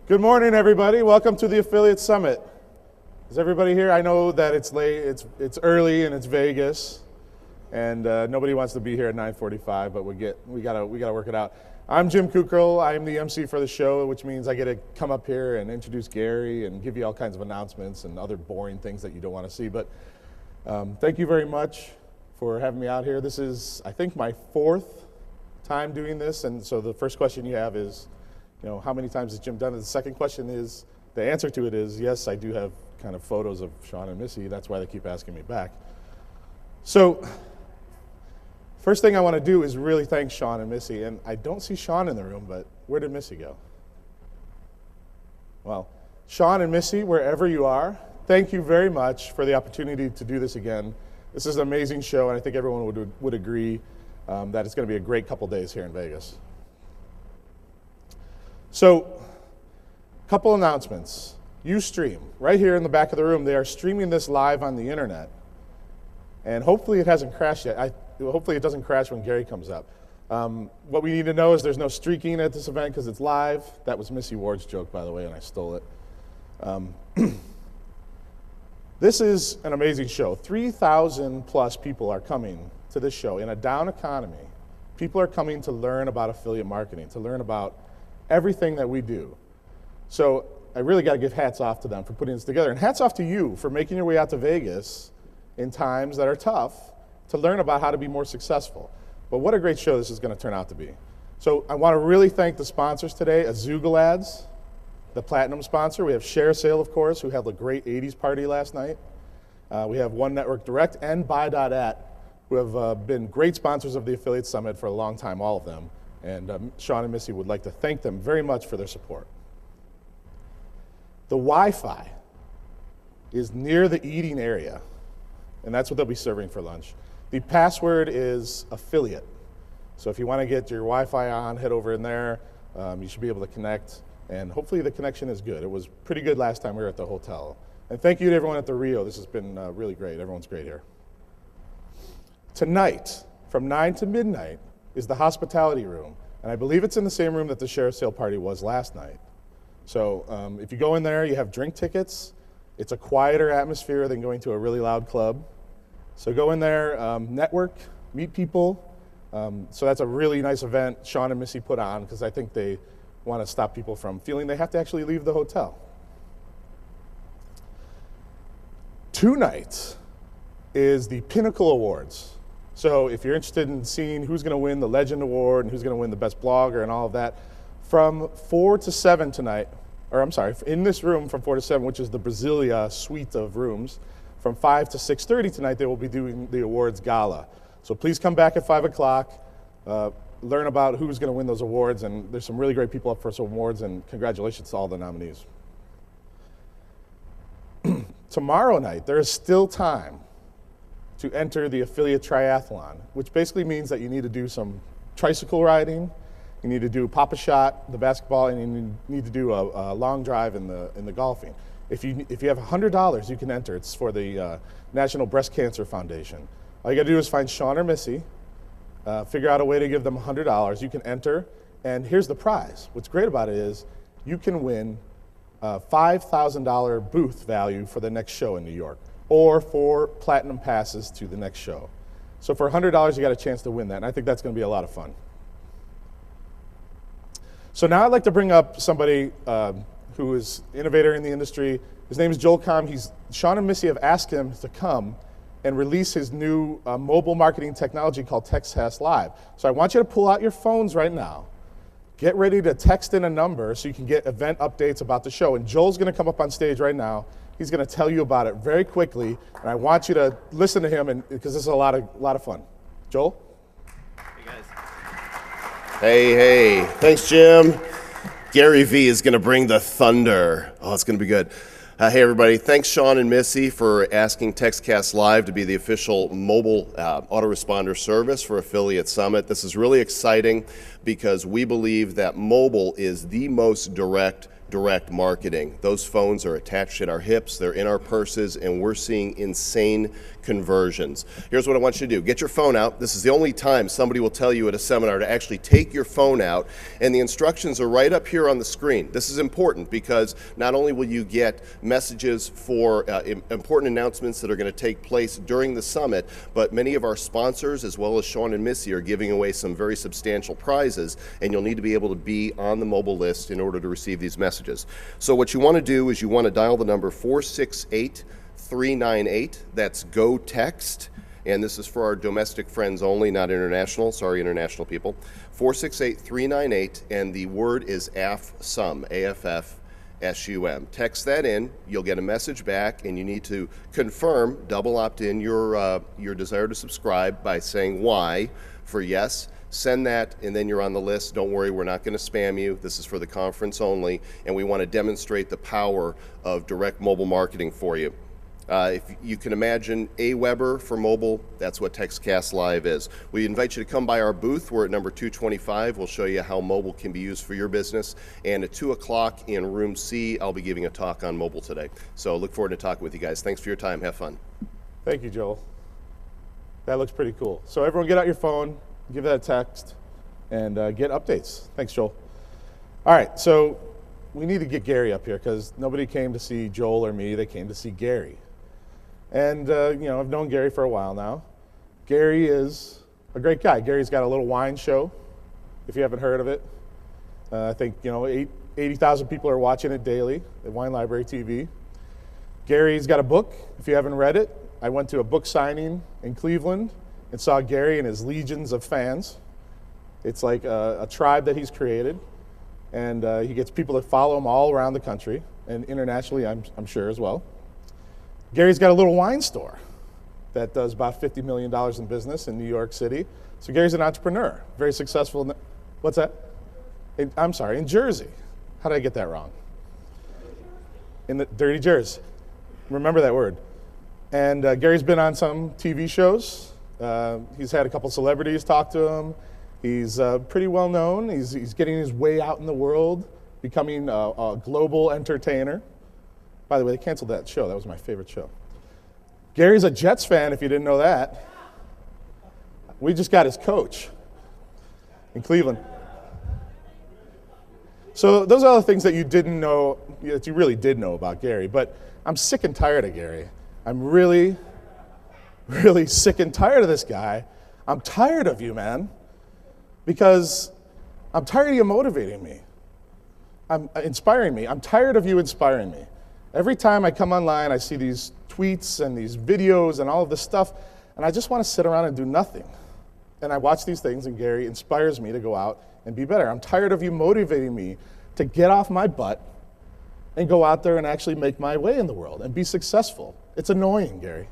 Good morning, everybody. Welcome to the Affiliate Summit. Is everybody here? I know that it's late, it's early, and it's Vegas, and nobody wants to be here at 9:45, but we gotta work it out. I'm Jim Kukral. I'm the MC for the show, which means I get to come up here and introduce Gary and give you all kinds of announcements and other boring things that you don't want to see. But thank you very much for having me out here. This is, I think, my fourth time doing this, and so the first question you have is, how many times has Jim done it? The second question is, the answer to it is, yes, I do have kind of photos of Sean and Missy. That's why they keep asking me back. So, first thing I want to do is really thank Sean and Missy. And I don't see Sean in the room, but where did Missy go? Well, Sean and Missy, wherever you are, thank you very much for the opportunity to do this again. This is an amazing show, and I think everyone would agree that it's going to be a great couple days here in Vegas. So, a couple announcements. Ustream, right here in the back of the room, they are streaming this live on the internet. And hopefully it hasn't crashed yet. Hopefully it doesn't crash when Gary comes up. What we need to know is there's no streaking at this event because it's live. That was Missy Ward's joke, by the way, and I stole it. This is an amazing show. 3,000 plus people are coming to this show. In a down economy, people are coming to learn about affiliate marketing, to learn about everything that we do. So I really got to give hats off to them for putting this together. And hats off to you for making your way out to Vegas in times that are tough to learn about how to be more successful. But what a great show this is going to turn out to be. So I want to really thank the sponsors today, Azuga Ads, the platinum sponsor. We have Share Sale, of course, who held a great 80s party last night. We have One Network Direct and Buy.at, who have been great sponsors of the Affiliate Summit for a long time, all of them. And Sean and Missy would like to thank them very much for their support. The Wi-Fi is near the eating area, and that's what they'll be serving for lunch. The password is affiliate. So if you want to get your Wi-Fi on, head over in there. You should be able to connect, and hopefully the connection is good. It was pretty good last time we were at the hotel. And thank you to everyone at the Rio. This has been really great. Everyone's great here. Tonight, from 9 to midnight, is the hospitality room. And I believe it's in the same room that the sheriff's sale party was last night. So if you go in there, you have drink tickets. It's a quieter atmosphere than going to a really loud club. So go in there, network, meet people. So that's a really nice event Sean and Missy put on because I think they want to stop people from feeling they have to actually leave the hotel. Tonight is the Pinnacle Awards. So if you're interested in seeing who's going to win the Legend Award and who's going to win the Best Blogger and all of that, from 4 to 7 tonight, or I'm sorry, in this room from 4 to 7, which is the Brasilia suite of rooms, from 5 to 6:30 tonight, they will be doing the awards gala. So please come back at 5 o'clock, learn about who's going to win those awards, and there's some really great people up for some awards, and congratulations to all the nominees. Tomorrow night, there is still time to enter the affiliate triathlon, which basically means that you need to do some tricycle riding, you need to do pop-a-shot, the basketball, and you need to do a long drive in the golfing. If you have $100, you can enter. It's for the National Breast Cancer Foundation. All you got to do is find Sean or Missy, figure out a way to give them $100. You can enter, and here's the prize. What's great about it is you can win a $5,000 booth value for the next show in New York, or 4 platinum passes to the next show. So for $100, you got a chance to win that, and I think that's going to be a lot of fun. So now I'd like to bring up somebody who is an innovator in the industry. His name is Joel Comm. Sean and Missy have asked him to come and release his new mobile marketing technology called TextCast Live. So I want you to pull out your phones right now. Get ready to text in a number so you can get event updates about the show. And Joel's going to come up on stage right now. He's going to tell you about it very quickly, and I want you to listen to him because this is a lot of fun. Joel? Hey, guys. Hey. Thanks, Jim. Gary V is going to bring the thunder. Oh, it's going to be good. Hey, everybody. Thanks, Sean and Missy, for asking TextCast Live to be the official mobile autoresponder service for Affiliate Summit. This is really exciting because we believe that mobile is the most direct direct marketing. Those phones are attached at our hips, they're in our purses, and we're seeing insane conversions. Here's what I want you to do. Get your phone out. This is the only time somebody will tell you at a seminar to actually take your phone out, and the instructions are right up here on the screen. This is important because not only will you get messages for important announcements that are going to take place during the summit, but many of our sponsors, as well as Sean and Missy, are giving away some very substantial prizes, and you'll need to be able to be on the mobile list in order to receive these messages. So what you want to do is you want to dial the number 468-398. That's Go Text. And this is for our domestic friends only, not international. Sorry, international people. 468-398, and the word is AFSUM, AFFSUM. Text that in. You'll get a message back, and you need to confirm, double opt in your desire to subscribe by saying Y for yes. Send that, and then you're on the list. Don't worry, we're not going to spam you. This is for the conference only, and we want to demonstrate the power of direct mobile marketing for you. If you can imagine AWeber for mobile, that's what TextCast Live is. We invite you to come by our booth. We're at number 225. We'll show you how mobile can be used for your business. And at 2 o'clock in room C, I'll be giving a talk on mobile today. So look forward to talking with you guys. Thanks for your time. Have fun. Thank you, Joel. That looks pretty cool. So everyone get out your phone, give that a text, and get updates. Thanks, Joel. All right, so we need to get Gary up here because nobody came to see Joel or me. They came to see Gary. And, I've known Gary for a while now. Gary is a great guy. Gary's got a little wine show, if you haven't heard of it. I think, 80,000 people are watching it daily at Wine Library TV. Gary's got a book, if you haven't read it. I went to a book signing in Cleveland and saw Gary and his legions of fans. It's like a tribe that he's created, and he gets people that follow him all around the country, and internationally, I'm sure, as well. Gary's got a little wine store that does about $50 million in business in New York City. So Gary's an entrepreneur, very successful. What's that? In Jersey. How did I get that wrong? In the dirty Jersey. Remember that word. And Gary's been on some TV shows. He's had a couple celebrities talk to him. He's pretty well known. He's getting his way out in the world, becoming a global entertainer. By the way, they canceled that show. That was my favorite show. Gary's a Jets fan, if you didn't know that. We just got his coach in Cleveland. So those are all the things that you didn't know, that you really did know about Gary. But I'm sick and tired of Gary. I'm really, really sick and tired of this guy. I'm tired of you, man, because I'm tired of you motivating me. I'm inspiring me. I'm tired of you inspiring me. Every time I come online, I see these tweets and these videos and all of this stuff, and I just want to sit around and do nothing. And I watch these things, and Gary inspires me to go out and be better. I'm tired of you motivating me to get off my butt and go out there and actually make my way in the world and be successful. It's annoying, Gary.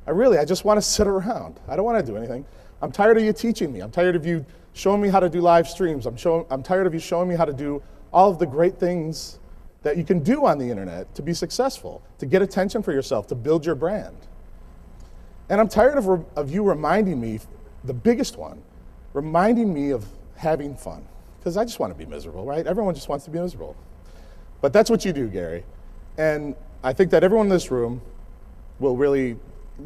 I just want to sit around. I don't want to do anything. I'm tired of you teaching me. I'm tired of you showing me how to do live streams. I'm tired of you showing me how to do all of the great things that you can do on the internet to be successful, to get attention for yourself, to build your brand. And I'm tired of you reminding me, the biggest one, reminding me of having fun. Because I just want to be miserable, right? Everyone just wants to be miserable. But that's what you do, Gary. And I think that everyone in this room will really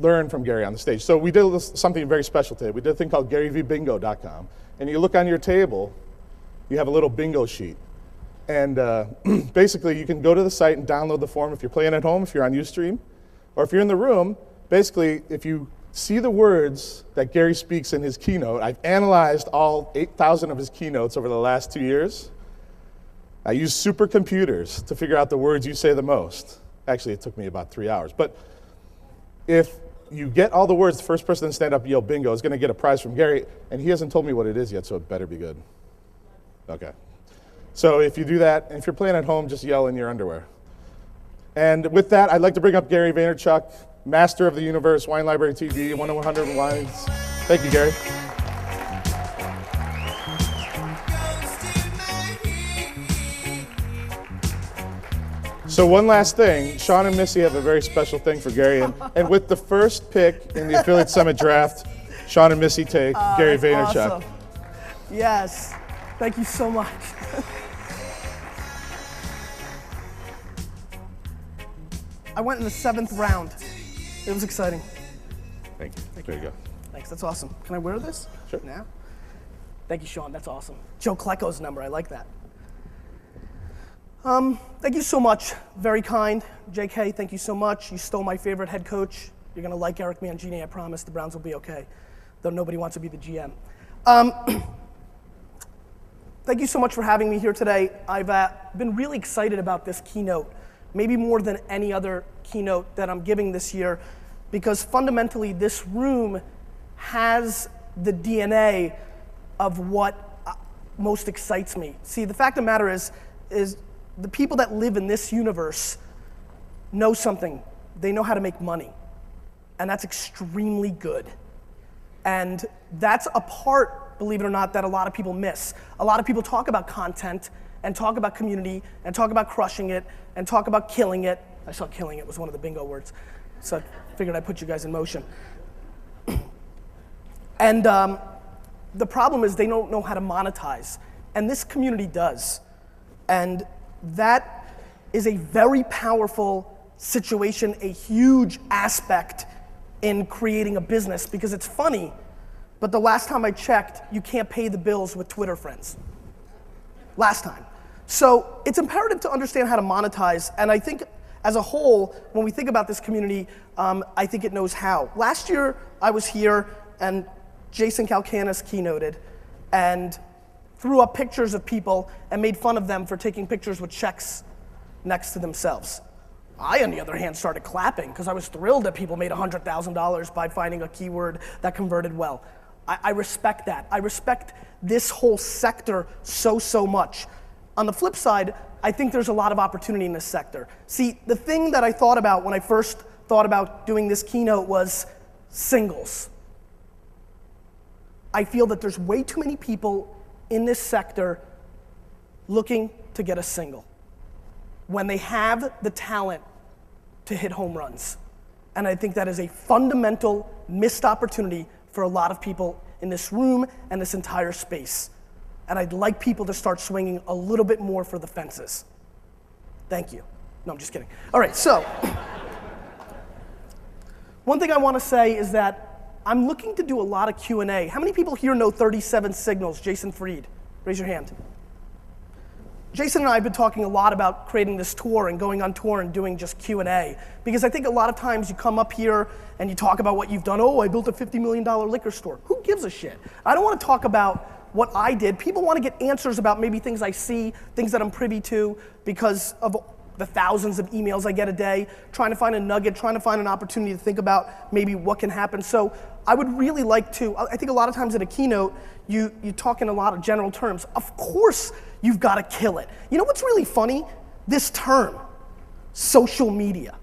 learn from Gary on the stage. So we did something very special today. We did a thing called GaryVBingo.com. And you look on your table, you have a little bingo sheet. And basically, you can go to the site and download the form if you're playing at home, if you're on Ustream, or if you're in the room. Basically, if you see the words that Gary speaks in his keynote, I've analyzed all 8,000 of his keynotes over the last 2 years. I use supercomputers to figure out the words you say the most. Actually, it took me about 3 hours. But if you get all the words, the first person to stand up and yell bingo is going to get a prize from Gary, and he hasn't told me what it is yet, so it better be good. Okay. So if you do that, and if you're playing at home, just yell in your underwear. And with that, I'd like to bring up Gary Vaynerchuk, Master of the Universe, Wine Library TV, 10100 Wines. Thank you, Gary. So one last thing, Sean and Missy have a very special thing for Gary, and with the first pick in the Affiliate Summit draft, Sean and Missy take Gary Vaynerchuk. Awesome. Yes, thank you so much. I went in the 7th round. It was exciting. Thank you. There you go. Thanks, that's awesome. Can I wear this? Sure. Now? Thank you, Sean, that's awesome. Joe Klecko's number, I like that. Thank you so much, very kind. JK, thank you so much. You stole my favorite head coach. You're gonna like Eric Mangini, I promise. The Browns will be okay, though nobody wants to be the GM. Thank you so much for having me here today. I've been really excited about this keynote, maybe more than any other keynote that I'm giving this year, because fundamentally this room has the DNA of what most excites me. See, the fact of the matter is the people that live in this universe know something. They know how to make money, and that's extremely good. And that's a part, believe it or not, that a lot of people miss. A lot of people talk about content and talk about community and talk about crushing it and talk about killing it. I saw killing it was one of the bingo words, so I figured I'd put you guys in motion. And the problem is they don't know how to monetize, and this community does. And that is a very powerful situation, a huge aspect in creating a business, because it's funny, but the last time I checked, you can't pay the bills with Twitter friends. Last time. So it's imperative to understand how to monetize, and I think as a whole, when we think about this community, I think it knows how. Last year, I was here, and Jason Calcanis keynoted, and threw up pictures of people and made fun of them for taking pictures with checks next to themselves. I, on the other hand, started clapping because I was thrilled that people made $100,000 by finding a keyword that converted well. I respect that. I respect this whole sector so much. On the flip side, I think there's a lot of opportunity in this sector. See, the thing that I thought about when I first thought about doing this keynote was singles. I feel that there's way too many people in this sector looking to get a single when they have the talent to hit home runs. And I think that is a fundamental missed opportunity for a lot of people in this room and this entire space. And I'd like people to start swinging a little bit more for the fences. Thank you. No, I'm just kidding. All right, so one thing I want to say is that I'm looking to do a lot of Q&A. How many people here know 37 Signals, Jason Fried? Raise your hand. Jason and I have been talking a lot about creating this tour and going on tour and doing just Q&A, because I think a lot of times you come up here and you talk about what you've done. Oh, I built a $50 million liquor store. Who gives a shit? I don't want to talk about what I did. People want to get answers about maybe things I see, things that I'm privy to because of the thousands of emails I get a day, trying to find a nugget, trying to find an opportunity to think about maybe what can happen. So I would really like to, I think a lot of times at a keynote, you talk in a lot of general terms. Of course you've got to kill it. You know what's really funny? This term, social media.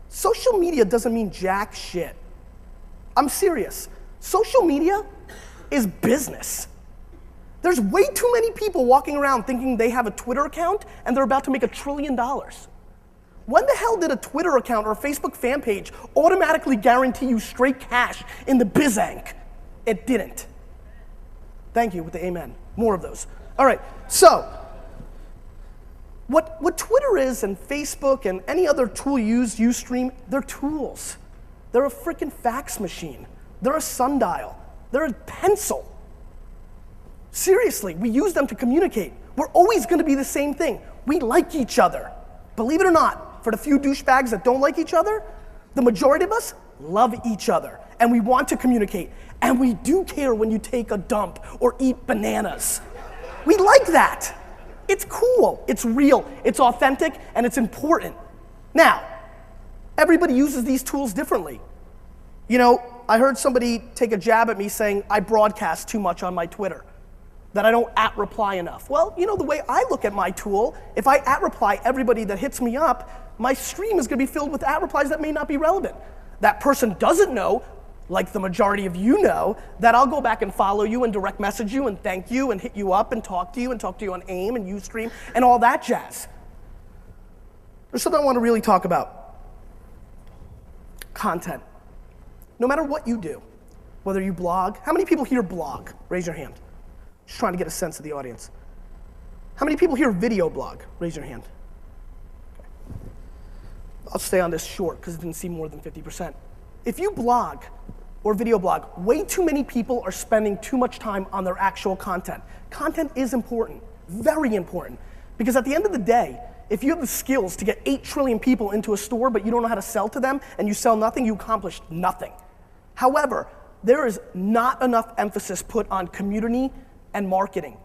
Social media doesn't mean jack shit. I'm serious. Social media is business. There's way too many people walking around thinking they have a Twitter account and they're about to make $1 trillion. When the hell did a Twitter account or a Facebook fan page automatically guarantee you straight cash in the BizAnk? It didn't. Thank you with the amen. More of those. All right, so what Twitter is and Facebook and any other tool you use, Ustream, they're tools. They're a freaking fax machine. They're a sundial. They're a pencil. Seriously, we use them to communicate. We're always going to be the same thing. We like each other. Believe it or not, for the few douchebags that don't like each other, the majority of us love each other. And we want to communicate. And we do care when you take a dump or eat bananas. We like that. It's cool, it's real, it's authentic, and it's important. Now, everybody uses these tools differently. You know, I heard somebody take a jab at me saying I broadcast too much on my Twitter, that I don't @reply enough. Well, you know, the way I look at my tool, if I @reply everybody that hits me up, my stream is gonna be filled with @replies that may not be relevant. That person doesn't know, like the majority of you know, that I'll go back and follow you and direct message you and thank you and hit you up and talk to you on AIM and Ustream and all that jazz. There's something I want to really talk about. Content. No matter what you do, whether you blog, how many people here blog? Raise your hand. Just trying to get a sense of the audience. How many people here video blog? Raise your hand. Okay. I'll stay on this short because it didn't seem more than 50%. If you blog or video blog, way too many people are spending too much time on their actual content. Content is important, very important, because at the end of the day, if you have the skills to get 8 trillion people into a store but you don't know how to sell to them and you sell nothing, you accomplished nothing. However, there is not enough emphasis put on community and marketing.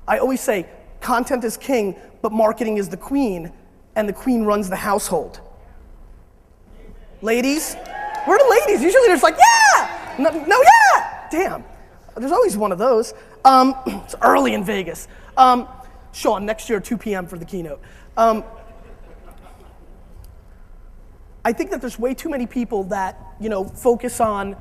I always say content is king, but marketing is the queen, and the queen runs the household. Ladies? Where are the ladies? Usually there's like, yeah! No, yeah! Damn. There's always one of those. It's early in Vegas. Sean, next year, 2 p.m. for the keynote. I think that there's way too many people that, focus on,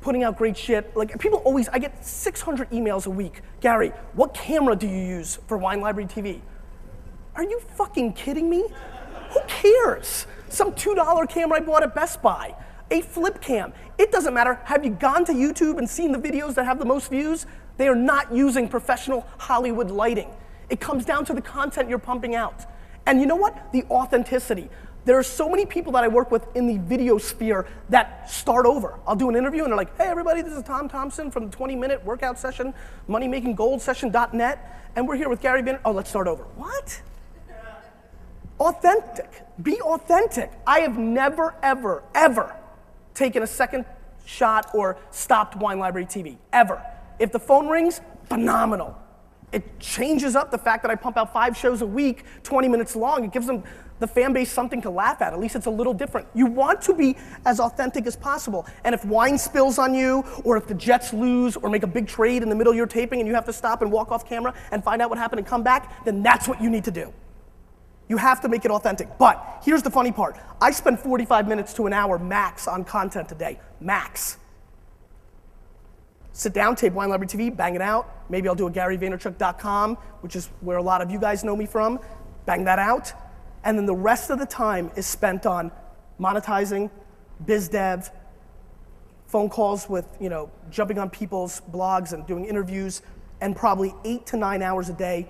putting out great shit. Like, people always, I get 600 emails a week. Gary, what camera do you use for Wine Library TV? Are you fucking kidding me? Who cares? Some $2 camera I bought at Best Buy, a flip cam. It doesn't matter. Have you gone to YouTube and seen the videos that have the most views? They are not using professional Hollywood lighting. It comes down to the content you're pumping out. And you know what? The authenticity. There are so many people that I work with in the video sphere that start over. I'll do an interview and they're like, hey everybody, this is Tom Thompson from the 20-minute workout session, moneymakinggoldsession.net, and we're here with Gary Vaynerchuk. Oh, let's start over. What? Authentic. Be authentic. I have never, ever, ever taken a second shot or stopped Wine Library TV, ever. If the phone rings, phenomenal. It changes up the fact that I pump out 5 shows a week, 20 minutes long. It gives them, the fan base, something to laugh at. At least it's a little different. You want to be as authentic as possible. And if wine spills on you, or if the Jets lose, or make a big trade in the middle of your taping and you have to stop and walk off camera and find out what happened and come back, then that's what you need to do. You have to make it authentic. But here's the funny part. I spend 45 minutes to an hour max on content a day, max. Sit down, tape Wine Library TV, bang it out. Maybe I'll do a GaryVaynerchuk.com, which is where a lot of you guys know me from. Bang that out. And then the rest of the time is spent on monetizing, biz dev, phone calls with, jumping on people's blogs and doing interviews, and probably 8 to 9 hours a day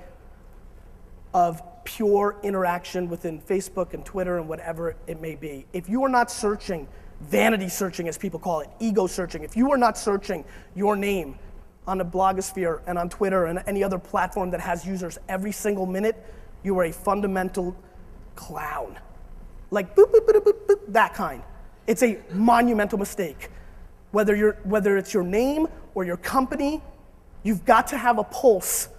of pure interaction within Facebook and Twitter and whatever it may be. If you are not searching, vanity searching as people call it, ego searching, if you are not searching your name on the blogosphere and on Twitter and any other platform that has users every single minute, you are a fundamental clown. Like boop, boop, boop, boop, boop, that kind. It's a monumental mistake. Whether it's your name or your company, you've got to have a pulse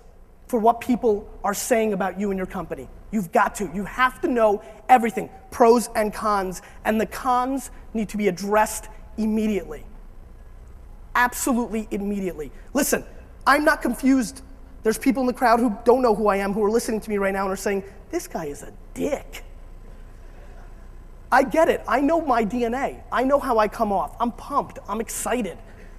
for what people are saying about you and your company. You've got to. You have to know everything, pros and cons, and the cons need to be addressed immediately. Absolutely immediately. Listen, I'm not confused. There's people in the crowd who don't know who I am, who are listening to me right now and are saying, this guy is a dick. I get it. I know my DNA. I know how I come off. I'm pumped. I'm excited.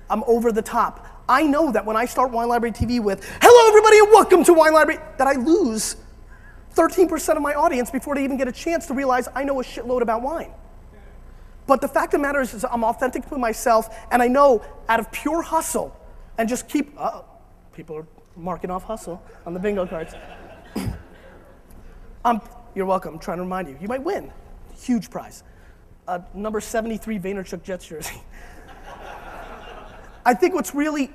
I'm over the top. I know that when I start Wine Library TV with, hello everybody and welcome to Wine Library, that I lose 13% of my audience before they even get a chance to realize I know a shitload about wine. But the fact of the matter is I'm authentic to myself, and I know out of pure hustle, and just keep, people are marking off hustle on the bingo cards. You're welcome, I'm trying to remind you. You might win, huge prize. Number 73 Vaynerchuk Jets jersey. I think what's really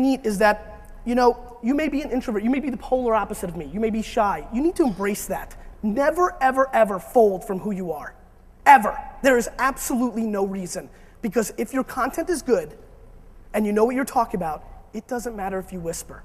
neat is that, you may be an introvert, you may be the polar opposite of me, you may be shy. You need to embrace that. Never, ever, ever fold from who you are. Ever. There is absolutely no reason. Because if your content is good, and you know what you're talking about, it doesn't matter if you whisper.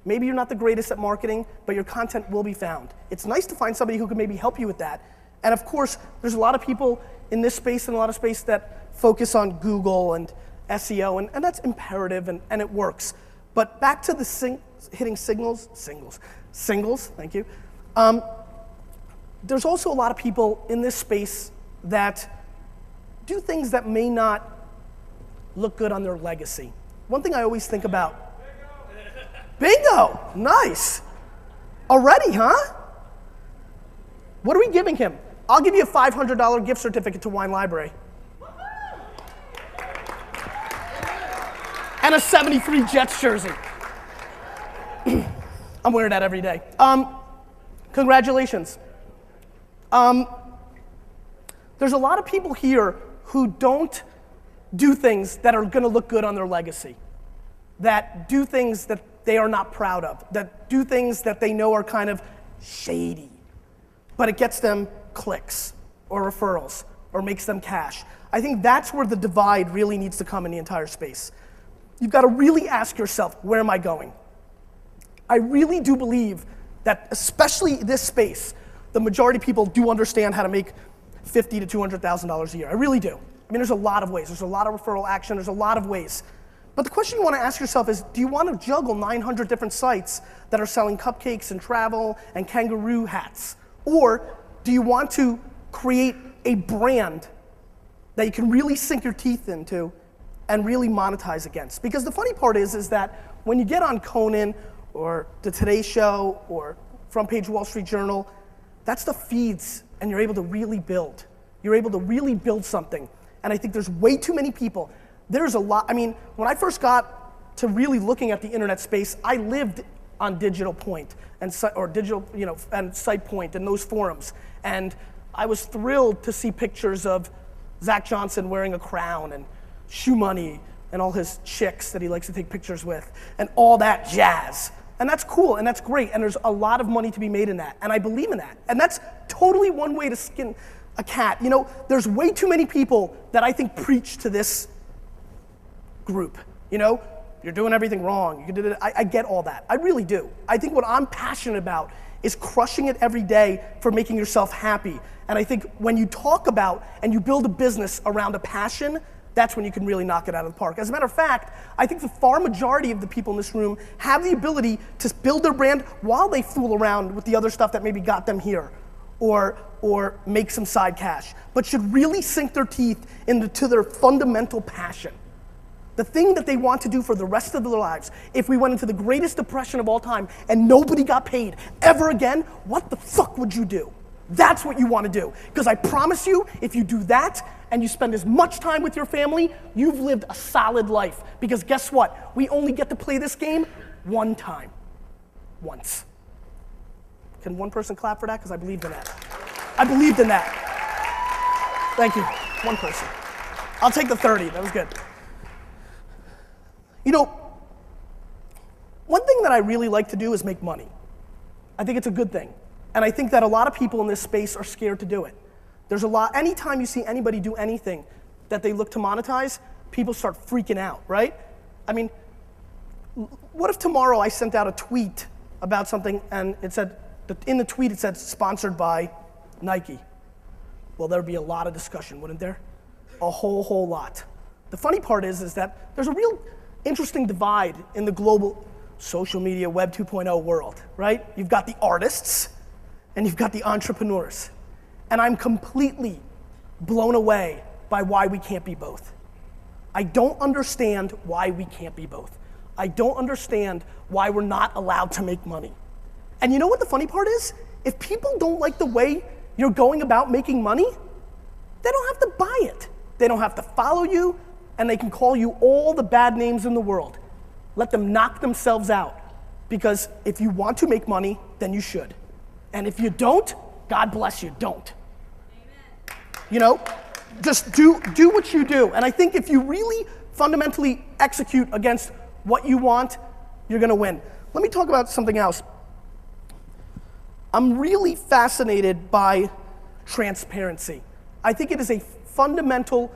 Maybe you're not the greatest at marketing, but your content will be found. It's nice to find somebody who can maybe help you with that. And of course, there's a lot of people in this space and a lot of space that focus on Google and SEO, and that's imperative and it works. But back to the hitting singles, thank you. There's also a lot of people in this space that do things that may not look good on their legacy. One thing I always think about, bingo, nice. Already, huh? What are we giving him? I'll give you a $500 gift certificate to Wine Library. And a 73 Jets jersey. I'm wearing that every day. Congratulations. There's a lot of people here who don't do things that are gonna look good on their legacy, that do things that they are not proud of, that do things that they know are kind of shady, but it gets them clicks or referrals or makes them cash. I think that's where the divide really needs to come in the entire space. You've got to really ask yourself, where am I going? I really do believe that, especially this space, the majority of people do understand how to make $50,000 to $200,000 a year. I really do. I mean, there's a lot of ways. There's a lot of referral action. There's a lot of ways. But the question you want to ask yourself is, do you want to juggle 900 different sites that are selling cupcakes and travel and kangaroo hats? Or do you want to create a brand that you can really sink your teeth into and really monetize against? Because the funny part is that when you get on Conan or the Today Show or Front Page Wall Street Journal, that's the feeds, and you're able to really build. You're able to really build something. And I think there's way too many people. There's a lot, I mean, when I first got to really looking at the internet space, I lived on Digital Point and Site Point and those forums. And I was thrilled to see pictures of Zach Johnson wearing a crown and Shoe Money and all his chicks that he likes to take pictures with and all that jazz. And that's cool and that's great, and there's a lot of money to be made in that, and I believe in that. And that's totally one way to skin a cat. You know, there's way too many people that I think preach to this group. You know, you're doing everything wrong. I get all that. I really do. I think what I'm passionate about is crushing it every day for making yourself happy. And I think when you talk about and you build a business around a passion, that's when you can really knock it out of the park. As a matter of fact, I think the far majority of the people in this room have the ability to build their brand while they fool around with the other stuff that maybe got them here, or make some side cash, but should really sink their teeth into their fundamental passion. The thing that they want to do for the rest of their lives. If we went into the greatest depression of all time and nobody got paid ever again, what the fuck would you do? That's what you want to do. Because I promise you, if you do that and you spend as much time with your family, you've lived a solid life. Because guess what? We only get to play this game one time. Once. Can one person clap for that? Because I believed in that. I believed in that. Thank you. One person. I'll take the 30. That was good. You know, one thing that I really like to do is make money. I think it's a good thing. And I think that a lot of people in this space are scared to do it. There's a lot, anytime you see anybody do anything that they look to monetize, people start freaking out, right? I mean, what if tomorrow I sent out a tweet about something and it said, in the tweet it said sponsored by Nike? Well, there'd be a lot of discussion, wouldn't there? A whole lot. The funny part is that there's a real interesting divide in the global social media Web 2.0 world, right? You've got the artists and you've got the entrepreneurs. And I'm completely blown away by why we can't be both. I don't understand why we can't be both. I don't understand why we're not allowed to make money. And you know what the funny part is? If people don't like the way you're going about making money, they don't have to buy it. They don't have to follow you, and they can call you all the bad names in the world. Let them knock themselves out. Because if you want to make money, then you should. And if you don't, God bless you, don't. Amen. You know, just do what you do. And I think if you really fundamentally execute against what you want, you're gonna win. Let me talk about something else. I'm really fascinated by transparency. I think it is a fundamental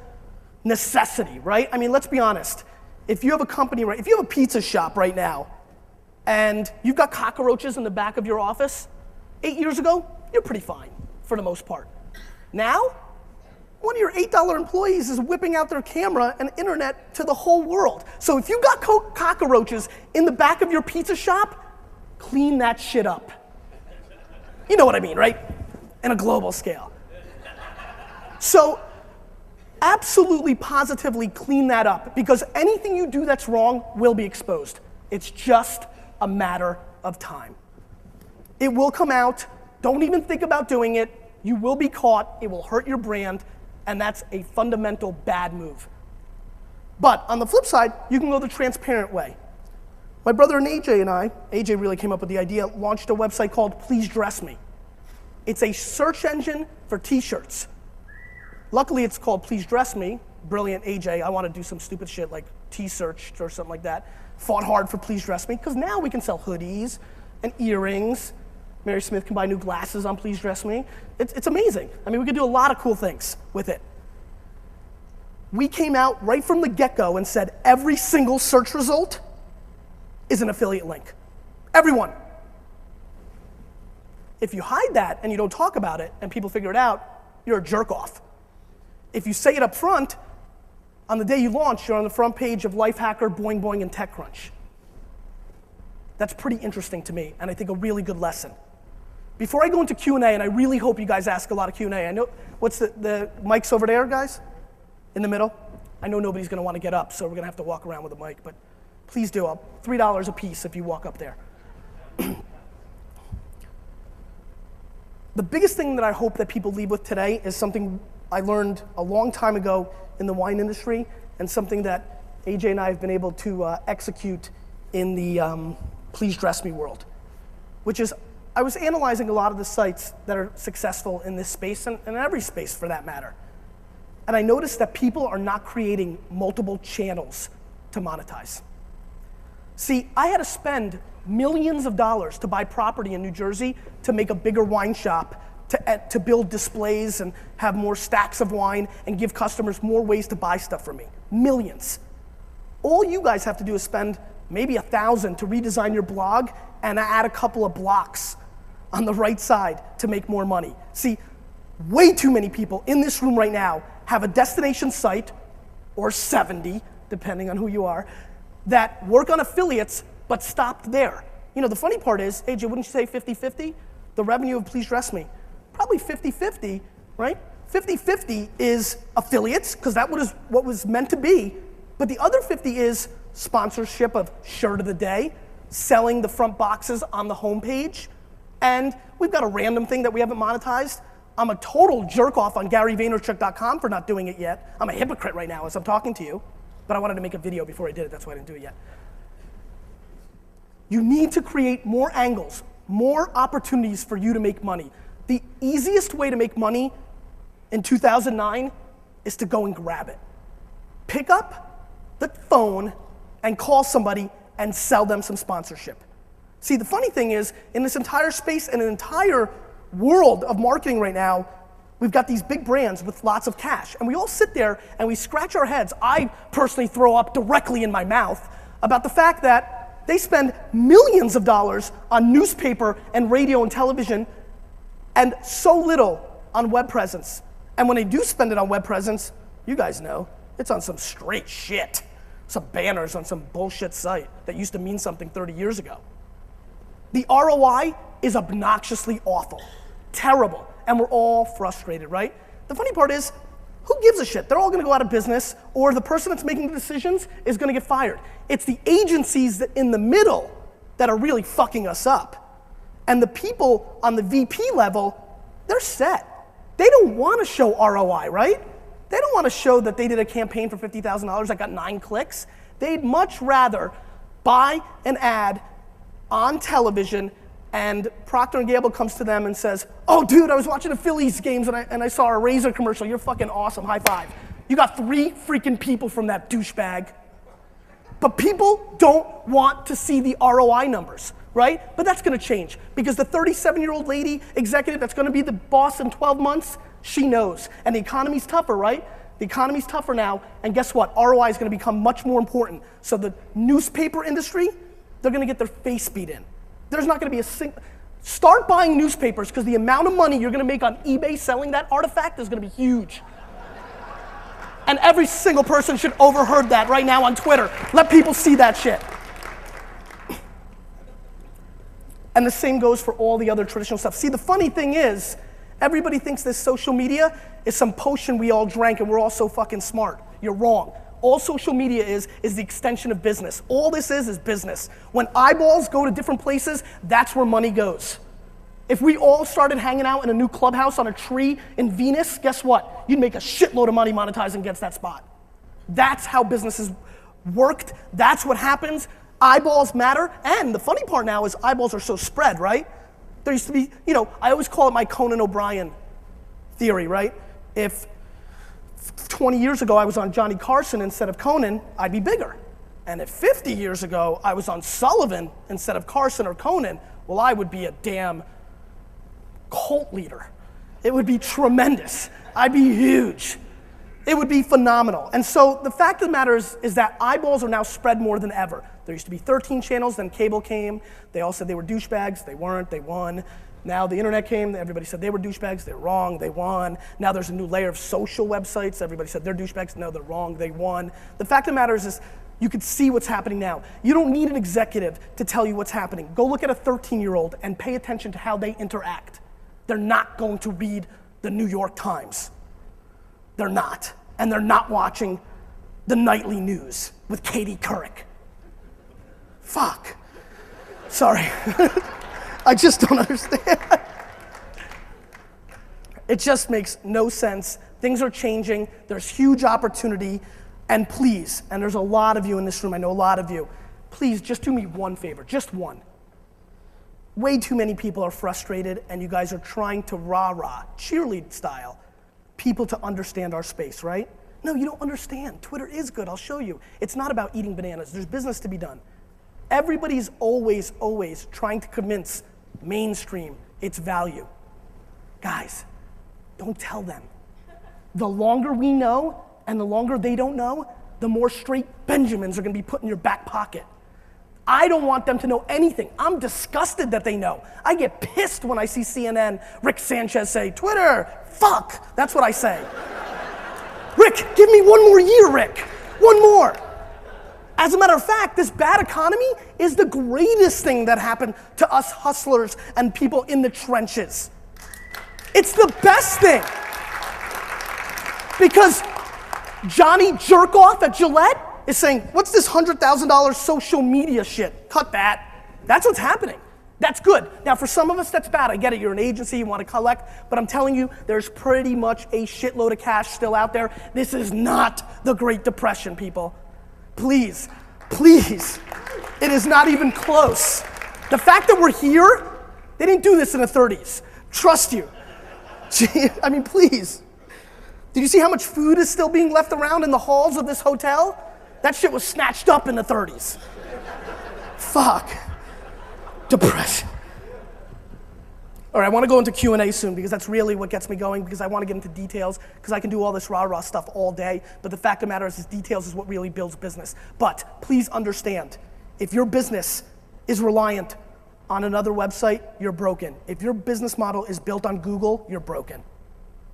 necessity, right? I mean, let's be honest. If you have a company, right, if you have a pizza shop right now, and you've got cockroaches in the back of your office, 8 years ago, you're pretty fine, for the most part. Now, one of your $8 employees is whipping out their camera and internet to the whole world. So if you got cockroaches in the back of your pizza shop, clean that shit up. You know what I mean, right? In a global scale. So, absolutely, positively clean that up, because anything you do that's wrong will be exposed. It's just a matter of time. It will come out. Don't even think about doing it. You will be caught. It will hurt your brand, and that's a fundamental bad move. But on the flip side, you can go the transparent way. My brother and AJ really came up with the idea, launched a website called Please Dress Me. It's a search engine for t-shirts. Luckily, it's called Please Dress Me. Brilliant, AJ. I want to do some stupid shit like T-Search or something like that. Fought hard for Please Dress Me, because now we can sell hoodies and earrings. Mary Smith can buy new glasses on Please Dress Me. It's amazing. I mean, we could do a lot of cool things with it. We came out right from the get-go and said every single search result is an affiliate link. Everyone. If you hide that and you don't talk about it and people figure it out, you're a jerk off. If you say it up front, on the day you launch, you're on the front page of Lifehacker, Boing Boing, and TechCrunch. That's pretty interesting to me, and I think a really good lesson. Before I go into Q&A, and I really hope you guys ask a lot of Q&A, I know, what's the mics over there, guys? In the middle? I know nobody's gonna wanna get up, so we're gonna have to walk around with a mic, but please do. $3 a piece if you walk up there. The biggest thing that I hope that people leave with today is something I learned a long time ago in the wine industry, and something that AJ and I have been able to execute in the Please Dress Me world, which is I was analyzing a lot of the sites that are successful in this space, and in every space for that matter. And I noticed that people are not creating multiple channels to monetize. See, I had to spend millions of dollars to buy property in New Jersey to make a bigger wine shop, to build displays and have more stacks of wine and give customers more ways to buy stuff from me. Millions. All you guys have to do is spend maybe $1,000 to redesign your blog and add a couple of blocks on the right side to make more money. See, way too many people in this room right now have a destination site, or 70, depending on who you are, that work on affiliates but stopped there. You know, the funny part is, AJ, wouldn't you say 50-50? The revenue of Please Dress Me. Probably 50-50, right? 50-50 is affiliates, because that was what was meant to be, but the other 50 is sponsorship of shirt of the day, selling the front boxes on the homepage, and we've got a random thing that we haven't monetized. I'm a total jerk off on GaryVaynerchuk.com for not doing it yet. I'm a hypocrite right now as I'm talking to you, but I wanted to make a video before I did it, that's why I didn't do it yet. You need to create more angles, more opportunities for you to make money. The easiest way to make money in 2009 is to go and grab it. Pick up the phone and call somebody and sell them some sponsorship. See, the funny thing is, in this entire space and an entire world of marketing right now, we've got these big brands with lots of cash, and we all sit there and we scratch our heads. I personally throw up directly in my mouth about the fact that they spend millions of dollars on newspaper and radio and television and so little on web presence. And when they do spend it on web presence, you guys know, it's on some straight shit. Some banners on some bullshit site that used to mean something 30 years ago. The ROI is obnoxiously awful, terrible, and we're all frustrated, right? The funny part is, who gives a shit? They're all gonna go out of business, or the person that's making the decisions is gonna get fired. It's the agencies that in the middle that are really fucking us up. And the people on the VP level, they're set. They don't wanna show ROI, right? They don't wanna show that they did a campaign for $50,000 that got 9 clicks. They'd much rather buy an ad on television and Procter & Gamble comes to them and says, oh dude, I was watching the Phillies games and I saw a Razor commercial. You're fucking awesome, high five. You got 3 freaking people from that douchebag. But people don't want to see the ROI numbers, right? But that's gonna change because the 37-year-old lady executive that's gonna be the boss in 12 months, she knows. And the economy's tougher, right? The economy's tougher now, and guess what? ROI is gonna become much more important. So the newspaper industry, they're gonna get their face beat in. There's not gonna be a single, start buying newspapers because the amount of money you're gonna make on eBay selling that artifact is gonna be huge. And every single person should overheard that right now on Twitter. Let people see that shit. And the same goes for all the other traditional stuff. See, the funny thing is, everybody thinks this social media is some potion we all drank and we're all so fucking smart. You're wrong. All social media is the extension of business. All this is business. When eyeballs go to different places, that's where money goes. If we all started hanging out in a new clubhouse on a tree in Venus, guess what? You'd make a shitload of money monetizing against that spot. That's how businesses worked. That's what happens. Eyeballs matter. And the funny part now is eyeballs are so spread, right? There used to be, I always call it my Conan O'Brien theory, right? If 20 years ago I was on Johnny Carson instead of Conan, I'd be bigger. And if 50 years ago I was on Sullivan instead of Carson or Conan, well, I would be a damn cult leader. It would be tremendous. I'd be huge. It would be phenomenal. And so the fact of the matter is that eyeballs are now spread more than ever. There used to be 13 channels, then cable came. They all said they were douchebags. They weren't, they won. Now the internet came, everybody said they were douchebags, they're wrong, they won. Now there's a new layer of social websites, everybody said they're douchebags, no, they're wrong, they won. The fact of the matter is you can see what's happening now. You don't need an executive to tell you what's happening. Go look at a 13-year-old and pay attention to how they interact. They're not going to read the New York Times. They're not. And they're not watching the nightly news with Katie Couric. Fuck. Sorry. I just don't understand. It just makes no sense. Things are changing. There's huge opportunity. And please, and there's a lot of you in this room, I know a lot of you, please just do me one favor, just one. Way too many people are frustrated and you guys are trying to rah-rah, cheerlead style, people to understand our space, right? No, you don't understand. Twitter is good, I'll show you. It's not about eating bananas, there's business to be done. Everybody's always trying to convince mainstream its value. Guys, don't tell them. The longer we know and the longer they don't know, the more straight Benjamins are gonna be put in your back pocket. I don't want them to know anything. I'm disgusted that they know. I get pissed when I see CNN, Rick Sanchez say, Twitter, fuck. That's what I say. Rick, give me one more year, Rick. One more. As a matter of fact, this bad economy is the greatest thing that happened to us hustlers and people in the trenches. It's the best thing. Because Johnny Jerkoff at Gillette is saying, what's this $100,000 social media shit? Cut that. That's what's happening. That's good. Now for some of us, that's bad. I get it, you're an agency, you want to collect, but I'm telling you, there's pretty much a shitload of cash still out there. This is not the Great Depression, people. Please, please. It is not even close. The fact that we're here, they didn't do this in the 30s. Trust you. I mean, please. Did you see how much food is still being left around in the halls of this hotel? That shit was snatched up in the 30s. Fuck. Depression. All right, I want to go into Q&A soon because that's really what gets me going because I want to get into details because I can do all this rah-rah stuff all day, but the fact of the matter is details is what really builds business. But please understand, if your business is reliant on another website, you're broken. If your business model is built on Google, you're broken.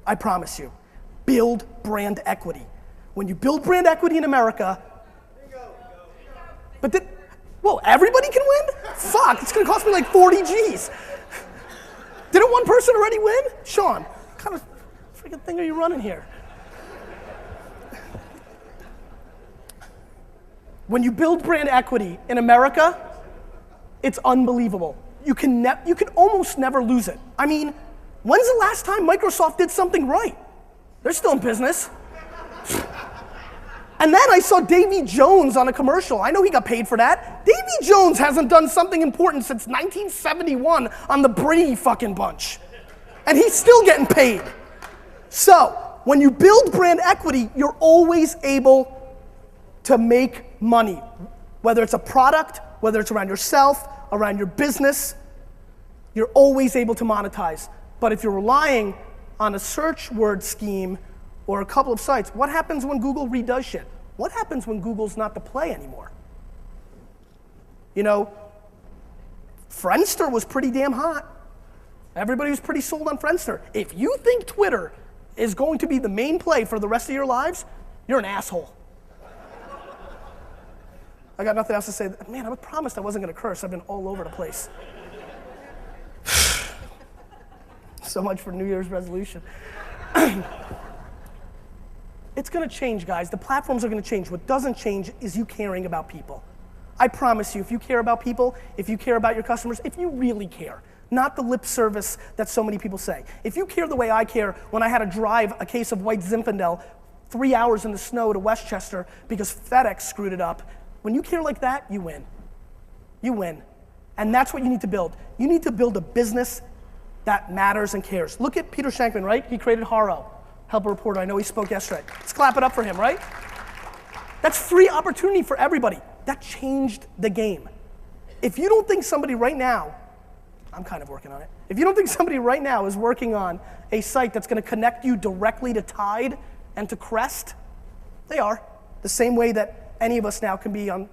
I promise you. Build brand equity. When you build brand equity in America, but well, everybody can win? Fuck, it's gonna cost me like 40 G's. Didn't one person already win? Sean, what kind of freaking thing are you running here? When you build brand equity in America, it's unbelievable. You can almost never lose it. I mean, when's the last time Microsoft did something right? They're still in business. And then I saw Davy Jones on a commercial. I know he got paid for that. Davy Jones hasn't done something important since 1971 on the Brady fucking Bunch. And he's still getting paid. So, when you build brand equity, you're always able to make money. Whether it's a product, whether it's around yourself, around your business, you're always able to monetize. But if you're relying on a search word scheme or a couple of sites, what happens when Google redoes shit? What happens when Google's not the play anymore? You know, Friendster was pretty damn hot. Everybody was pretty sold on Friendster. If you think Twitter is going to be the main play for the rest of your lives, you're an asshole. I got nothing else to say. Man, I promised I wasn't gonna curse. I've been all over the place. So much for New Year's resolution. It's gonna change, guys. The platforms are gonna change. What doesn't change is you caring about people. I promise you, if you care about people, if you care about your customers, if you really care, not the lip service that so many people say. If you care the way I care when I had to drive a case of white Zinfandel 3 hours in the snow to Westchester because FedEx screwed it up, when you care like that, you win. You win. And that's what you need to build. You need to build a business that matters and cares. Look at Peter Shankman, right? He created Haro, Help a Reporter. I know he spoke yesterday. Let's clap it up for him, right? That's free opportunity for everybody. That changed the game. If you don't think somebody right now, I'm kind of working on it. If you don't think somebody right now is working on a site that's going to connect you directly to Tide and to Crest, they are. The same way that any of us now can be on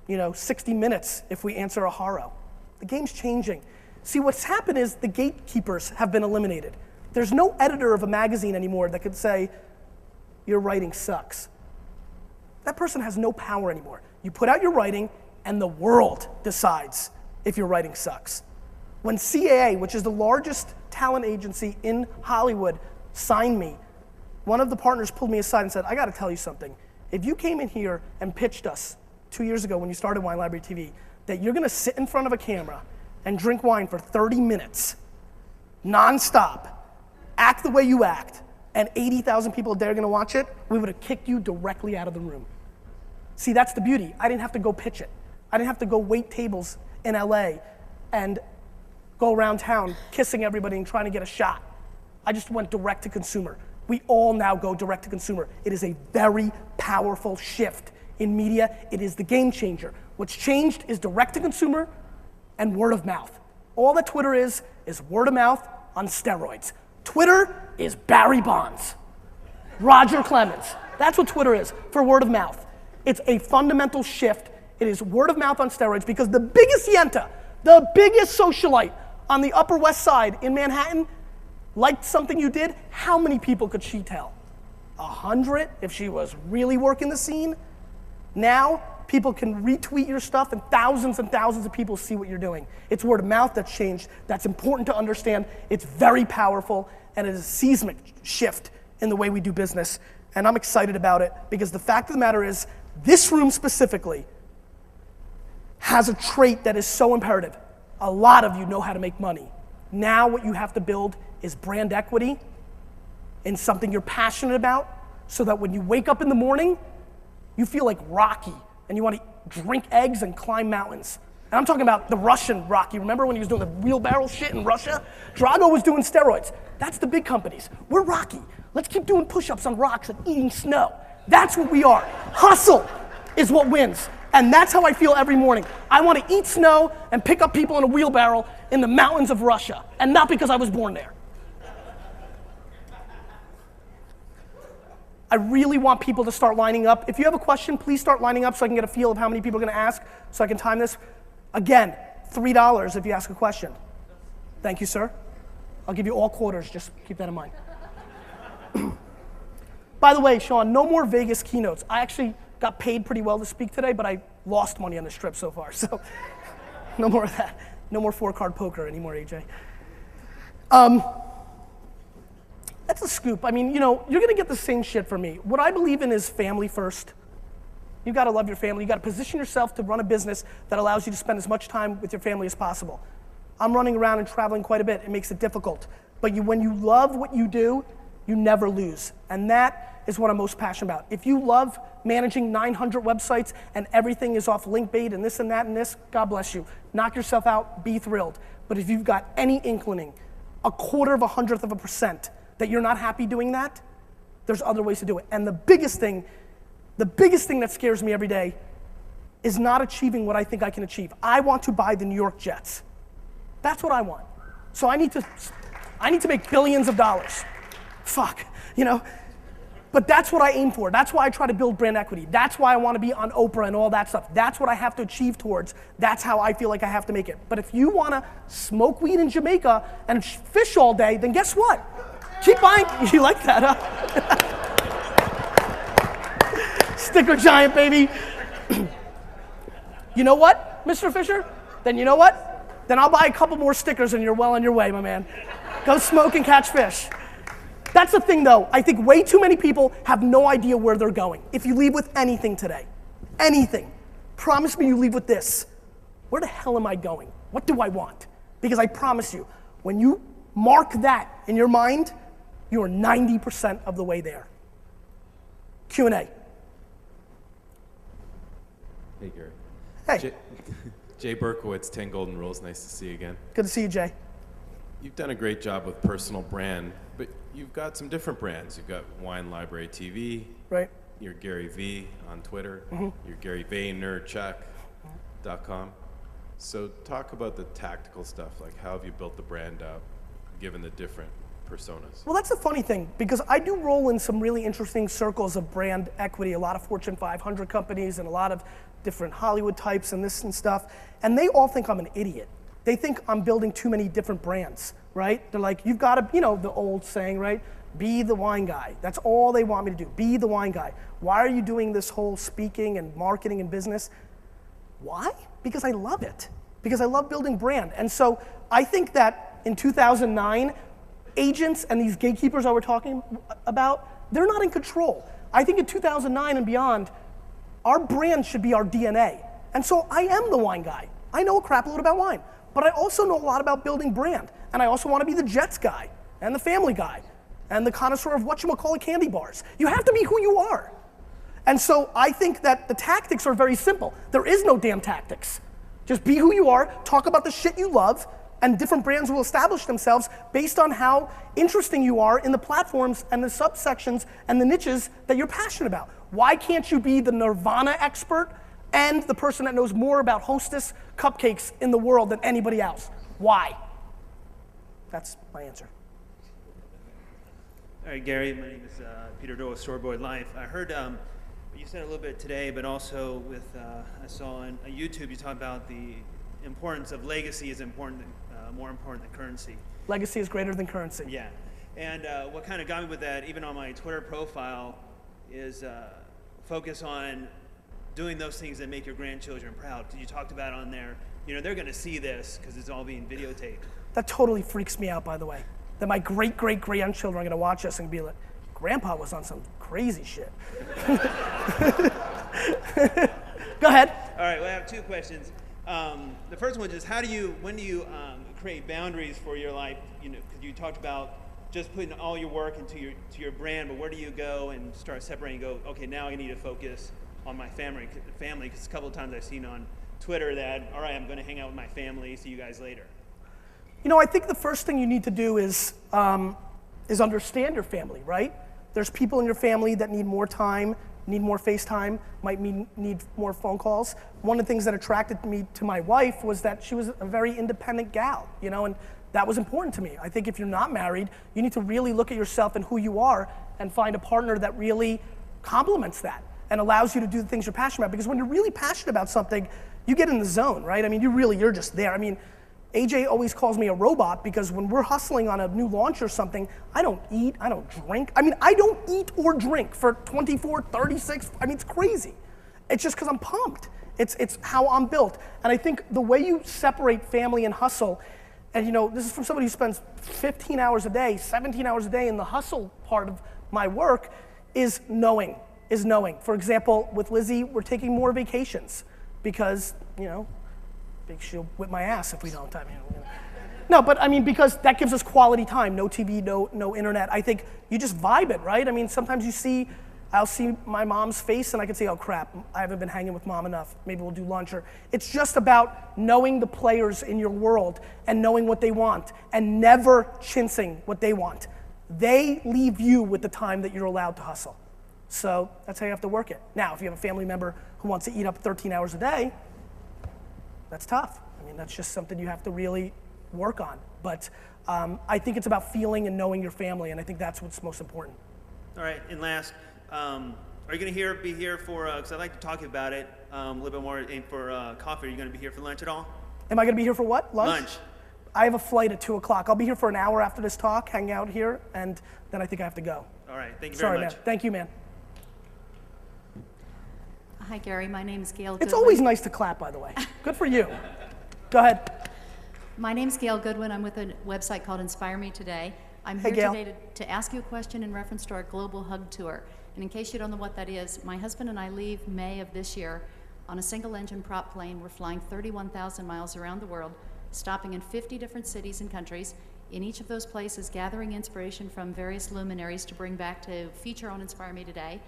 60 Minutes if we answer a Haro. The game's changing. See, what's happened is the gatekeepers have been eliminated. There's no editor of a magazine anymore that could say, your writing sucks. That person has no power anymore. You put out your writing, and the world decides if your writing sucks. When CAA, which is the largest talent agency in Hollywood, signed me, one of the partners pulled me aside and said, I got to tell you something. If you came in here and pitched us 2 years ago when you started Wine Library TV, that you're going to sit in front of a camera and drink wine for 30 minutes, nonstop, act the way you act, and 80,000 people a day are going to watch it, we would have kicked you directly out of the room. See, that's the beauty. I didn't have to go pitch it. I didn't have to go wait tables in LA and go around town kissing everybody and trying to get a shot. I just went direct to consumer. We all now go direct to consumer. It is a very powerful shift in media. It is the game changer. What's changed is direct to consumer and word of mouth. All that Twitter is word of mouth on steroids. Twitter is Barry Bonds, Roger Clemens. That's what Twitter is for word of mouth. It's a fundamental shift. It is word of mouth on steroids because the biggest yenta, the biggest socialite on the Upper West Side in Manhattan liked something you did. How many people could she tell? 100 if she was really working the scene. Now, people can retweet your stuff and thousands of people see what you're doing. It's word of mouth that's changed. That's important to understand. It's very powerful, and it is a seismic shift in the way we do business. And I'm excited about it because the fact of the matter is, this room specifically has a trait that is so imperative. A lot of you know how to make money. Now what you have to build is brand equity in something you're passionate about so that when you wake up in the morning, you feel like Rocky and you want to drink eggs and climb mountains. And I'm talking about the Russian Rocky. Remember when he was doing the wheelbarrow shit in Russia? Drago was doing steroids. That's the big companies. We're Rocky. Let's keep doing push-ups on rocks and eating snow. That's what we are. Hustle is what wins. And that's how I feel every morning. I want to eat snow and pick up people in a wheelbarrow in the mountains of Russia. And not because I was born there. I really want people to start lining up. If you have a question, please start lining up so I can get a feel of how many people are going to ask so I can time this. Again, $3 if you ask a question. Thank you, sir. I'll give you all quarters. Just keep that in mind. By the way, Sean, no more Vegas keynotes. I actually got paid pretty well to speak today, but I lost money on this trip so far. So no more of that. No more 4-card poker anymore, AJ. That's a scoop. I mean, you're gonna get the same shit from me. What I believe in is family first. You gotta love your family. You gotta position yourself to run a business that allows you to spend as much time with your family as possible. I'm running around and traveling quite a bit. It makes it difficult. But when you love what you do, you never lose. And that is what I'm most passionate about. If you love managing 900 websites and everything is off link bait and this and that and this, God bless you. Knock yourself out, be thrilled. But if you've got any inkling, 0.25% that you're not happy doing that, there's other ways to do it. And the biggest thing that scares me every day is not achieving what I think I can achieve. I want to buy the New York Jets. That's what I want. So I need to make billions of dollars. Fuck, But that's what I aim for. That's why I try to build brand equity. That's why I want to be on Oprah and all that stuff. That's what I have to achieve towards. That's how I feel like I have to make it. But if you want to smoke weed in Jamaica and fish all day, then guess what? Keep buying. You like that, huh? Sticker giant, baby. You know what, Mr. Fisher? Then you know what? Then I'll buy a couple more stickers and you're well on your way, my man. Go smoke and catch fish. That's the thing though, I think way too many people have no idea where they're going. If you leave with anything today, anything, promise me you leave with this. Where the hell am I going? What do I want? Because I promise you, when you mark that in your mind, you are 90% of the way there. Q&A. Hey, Gary. Hey. Jay Berkowitz, 10 Golden Rules. Nice to see you again. Good to see you, Jay. You've done a great job with personal brand, but you've got some different brands. You've got Wine Library TV. Right. You're Gary V on Twitter. You're Gary Vaynerchuk.com. So talk about the tactical stuff. Like, how have you built the brand up, given the different personas? Well, that's the funny thing, because I do roll in some really interesting circles of brand equity, a lot of Fortune 500 companies and a lot of different Hollywood types and this and stuff, and they all think I'm an idiot. They think I'm building too many different brands, right? They're like, you've got to, you know, the old saying, right? Be the wine guy. That's all they want me to do, be the wine guy. Why are you doing this whole speaking and marketing and business? Why? Because I love it. Because I love building brand. And so I think that in 2009, agents and these gatekeepers I were talking about, they're not in control. I think in 2009 and beyond, our brand should be our DNA. And so I am the wine guy. I know a crap load about wine, but I also know a lot about building brand. And I also want to be the Jets guy and the family guy and the connoisseur of whatchamacallit candy bars. You have to be who you are. And so I think that the tactics are very simple. There is no damn tactics. Just be who you are, talk about the shit you love, and different brands will establish themselves based on how interesting you are in the platforms and the subsections and the niches that you're passionate about. Why can't you be the Nirvana expert and the person that knows more about Hostess cupcakes in the world than anybody else? Why? That's my answer. All right, Gary, my name is Peter Doyle, Storeboy Life. I heard you said a little bit today, but also with, I saw on YouTube, you talk about the importance of legacy is important, more important than currency. Legacy is greater than currency. Yeah, and what kind of got me with that, even on my Twitter profile, is focus on doing those things that make your grandchildren proud. Because you talked about on there, you know, they're going to see this because it's all being videotaped. That totally freaks me out, by the way. That my great-great-grandchildren are going to watch this and be like, Grandpa was on some crazy shit. Go ahead. All right, well, I have two questions. The first one is, when do you create boundaries for your life? You know, because you talked about just putting all your work into your brand, but where do you go and start separating? Go, okay, now I need to focus on my family. Because a couple of times I've seen on Twitter that, all right, I'm going to hang out with my family. See you guys later. You know, I think the first thing you need to do is understand your family, right? There's people in your family that need more time, need more FaceTime, might need more phone calls. One of the things that attracted me to my wife was that she was a very independent gal, you know, and that was important to me. I think if you're not married, you need to really look at yourself and who you are and find a partner that really complements that and allows you to do the things you're passionate about. Because when you're really passionate about something, you get in the zone, right? I mean, you're just there. I mean, AJ always calls me a robot because when we're hustling on a new launch or something, I don't eat, I don't drink. I mean, I don't eat or drink for 24, 36, I mean, it's crazy. It's just because I'm pumped. It's how I'm built. And I think the way you separate family and hustle, and you know, this is from somebody who spends 15 hours a day, 17 hours a day in the hustle part of my work, is knowing. For example, with Lizzie, we're taking more vacations because, you know, she'll whip my ass if we don't. I mean, you know. No, but I mean, because that gives us quality time, no TV, no internet. I think you just vibe it, right? I mean, sometimes I'll see my mom's face and I can say, oh crap, I haven't been hanging with mom enough. Maybe we'll do lunch. Or it's just about knowing the players in your world and knowing what they want and never chinsing what they want. They leave you with the time that you're allowed to hustle. So that's how you have to work it. Now, if you have a family member who wants to eat up 13 hours a day, that's tough. I mean, that's just something you have to really work on. But I think it's about feeling and knowing your family, and I think that's what's most important. All right, and last, are you going to be here for, because I'd like to talk about it a little bit more, and for coffee, are you going to be here for lunch at all? Am I going to be here for what? Lunch? Lunch. I have a flight at 2 o'clock. I'll be here for an hour after this talk, hang out here, and then I think I have to go. All right, thank you very much. Sorry, man. Thank you, man. Hi, Gary. My name is Gail It's Goodwin. always nice to clap, by the way. Good for you. Go ahead. My name's Gail Goodwin. I'm with a website called Inspire Me Today. I'm Hey, here Gail. today to ask you a question in reference to our Global Hug Tour. And in case you don't know what that is, my husband and I leave May of this year on a single-engine prop plane. We're flying 31,000 miles around the world, stopping in 50 different cities and countries. In each of those places, gathering inspiration from various luminaries to bring back to feature on Inspire Me Today.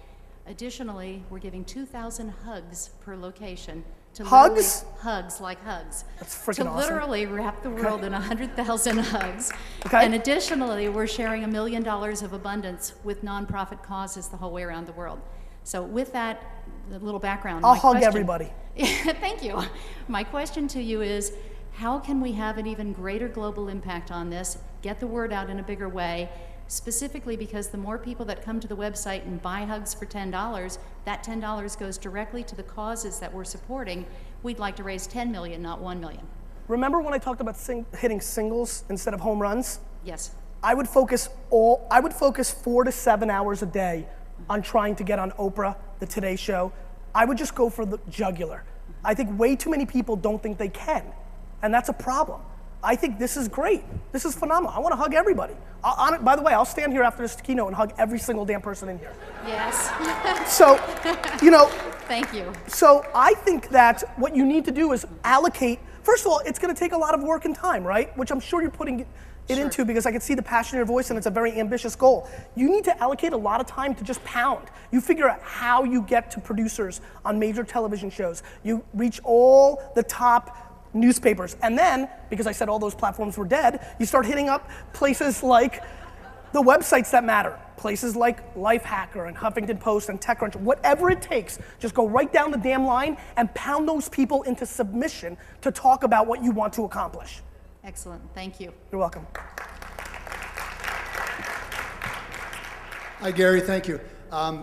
Additionally, we're giving 2,000 hugs per location to Hugs? Hugs, like hugs. That's freaking to awesome. literally wrap the world in 100,000 hugs. Okay. And additionally, we're sharing $1 million of abundance with nonprofit causes the whole way around the world. So with that, the little background. I'll my hug question- everybody. Thank you. My question to you is, how can we have an even greater global impact on this, get the word out in a bigger way, specifically because the more people that come to the website and buy hugs for $10, that $10 goes directly to the causes that we're supporting. We'd like to raise 10 million, not 1 million. Remember when I talked about hitting singles instead of home runs? Yes. I would focus 4 to 7 hours a day on trying to get on Oprah, the Today Show. I would just go for the jugular. I think way too many people don't think they can, and that's a problem. I think this is great. This is phenomenal. I want to hug everybody. By the way, I'll stand here after this keynote and hug every single damn person in here. Yes. So, you know, Thank you. so I think that what you need to do is allocate. First of all, it's going to take a lot of work and time, right? Which I'm sure you're putting it into, because I can see the passion in your voice, and it's a very ambitious goal. You need to allocate a lot of time to just pound. You figure out how you get to producers on major television shows. You reach all the top newspapers, and then, because I said all those platforms were dead, you start hitting up places like the websites that matter. Places like Lifehacker and Huffington Post and TechCrunch, whatever it takes, just go right down the damn line and pound those people into submission to talk about what you want to accomplish. Excellent. Thank you. You're welcome. Hi, Gary. Thank you.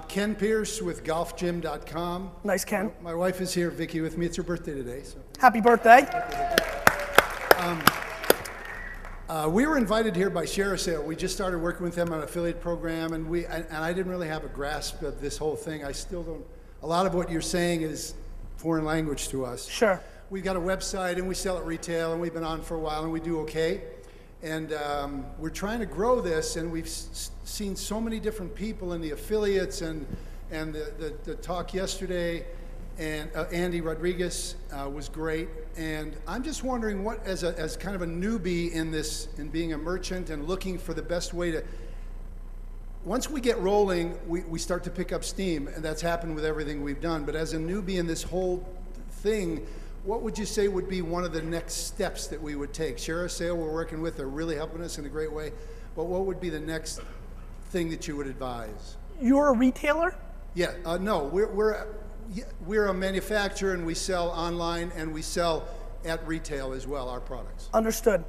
Ken Pierce with golfgym.com. Nice, Ken. My wife is here, Vicky, with me. It's her birthday today. So. Happy birthday. We were invited here by ShareASale. We just started working with them on an affiliate program, and I didn't really have a grasp of this whole thing. I still don't. A lot of what you're saying is foreign language to us. Sure. We've got a website, and we sell at retail, and we've been on for a while, and we do okay. And we're trying to grow this, and we've seen so many different people in the affiliates, and the talk yesterday, and Andy Rodriguez was great. And I'm just wondering, what, as kind of a newbie in this, in being a merchant and looking for the best way to, once we get rolling, we start to pick up steam, and that's happened with everything we've done. But as a newbie in this whole thing, what would you say would be one of the next steps that we would take? ShareASale we're working with, they're really helping us in a great way, but what would be the next thing that you would advise? You're a retailer? Yeah, no, we're a manufacturer, and we sell online, and we sell at retail as well, our products. Understood.